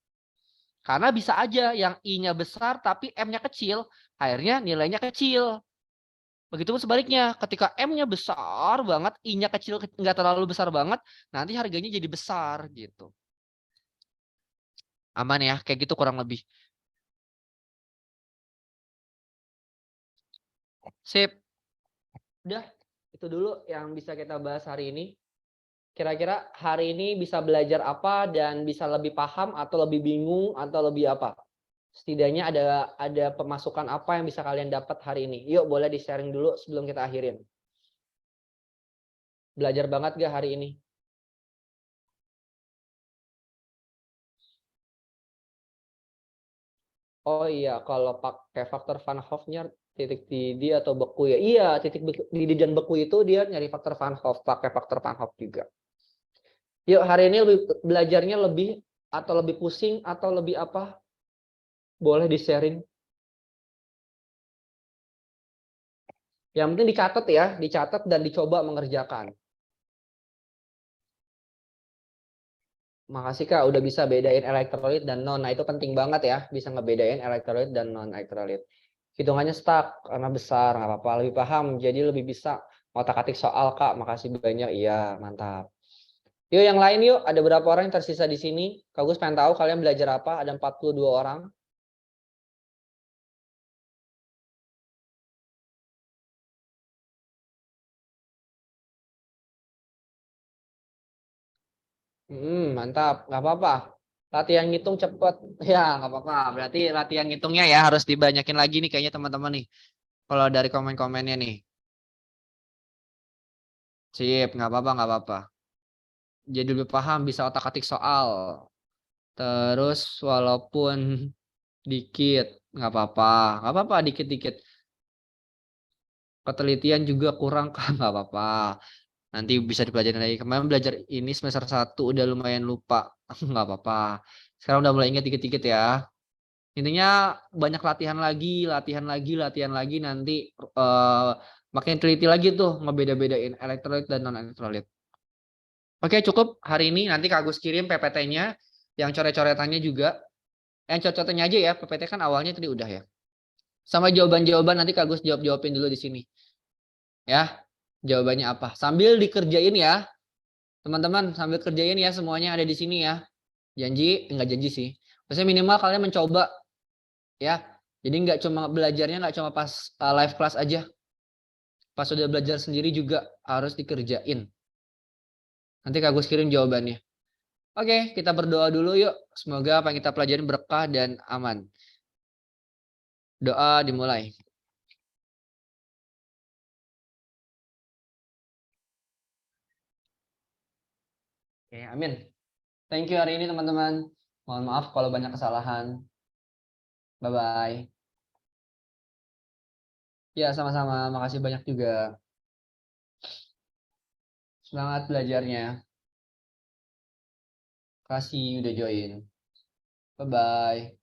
S3: Karena bisa aja yang I-nya besar tapi M-nya kecil. Akhirnya nilainya kecil. Begitupun sebaliknya, ketika M-nya besar banget, I-nya kecil nggak terlalu besar banget, nanti harganya jadi besar gitu. Aman ya, kayak gitu kurang lebih. Sip. Udah, itu dulu yang bisa kita bahas hari ini. Kira-kira hari ini bisa belajar apa dan bisa lebih paham atau lebih bingung atau lebih apa? Setidaknya ada pemasukan apa yang bisa kalian dapat hari ini? Yuk, boleh di-sharing dulu sebelum kita akhirin. Belajar banget gak hari ini? Oh iya, kalau pakai faktor Van Hoff-nya titik didih atau beku ya. Iya, titik didih dan beku itu dia nyari faktor Van Hoff, pakai faktor Van Hoff juga. Yuk, hari ini belajarnya lebih atau lebih pusing atau lebih apa? Boleh di-sharing. Yang penting dicatat ya, dicatat dan dicoba mengerjakan. Makasih Kak, udah bisa bedain elektrolit dan non. Nah, itu penting banget ya, bisa ngebedain elektrolit dan non elektrolit. Hitungannya stuck karena besar, nggak apa-apa. Lebih paham, jadi lebih bisa ngotak-atik soal Kak. Makasih banyak. Iya, mantap. Yuk yang lain yuk, ada berapa orang yang tersisa di sini? Kak Gus pengen tahu kalian belajar apa? Ada 42 orang. Mantap, nggak apa-apa. Latihan ngitung cepet. Ya, nggak apa-apa. Berarti latihan ngitungnya ya harus dibanyakin lagi nih kayaknya teman-teman nih. Kalau dari komen-komennya nih. Sip, nggak apa-apa, nggak apa-apa. Jadi lebih paham, bisa otak-atik soal. Terus walaupun dikit, nggak apa-apa dikit-dikit. Ketelitian juga kurang kan, nggak apa-apa. Nanti bisa dipelajari lagi. Kemarin belajar ini semester 1 udah lumayan lupa, nggak apa-apa. Sekarang udah mulai ingat dikit-dikit ya. Intinya banyak latihan lagi, latihan lagi nanti makin teliti lagi tuh ngebeda-bedain elektrolit dan non elektrolit. Oke, cukup hari ini. Nanti Kak Agus kirim PPT-nya, yang coret-coretannya juga. Yang coret-coretannya aja ya, PPT kan awalnya tadi udah ya. Sama jawaban-jawaban nanti Kak Agus jawab-jawabin dulu di sini. Ya, jawabannya apa? Sambil dikerjain ya, teman-teman. Sambil kerjain ya semuanya ada di sini ya. Janji, enggak janji sih. Maksudnya minimal kalian mencoba ya. Jadi nggak cuma belajarnya nggak cuma pas live class aja. Pas udah belajar sendiri juga harus dikerjain. Nanti Kak Agus kirim jawabannya. Oke, kita berdoa dulu yuk. Semoga apa yang kita pelajarin berkah dan aman. Doa dimulai. Oke, amin. Thank you hari ini teman-teman. Mohon maaf kalau banyak kesalahan. Bye-bye. Ya, sama-sama. Makasih banyak juga. Semangat belajarnya. Kasih udah join. Bye-bye.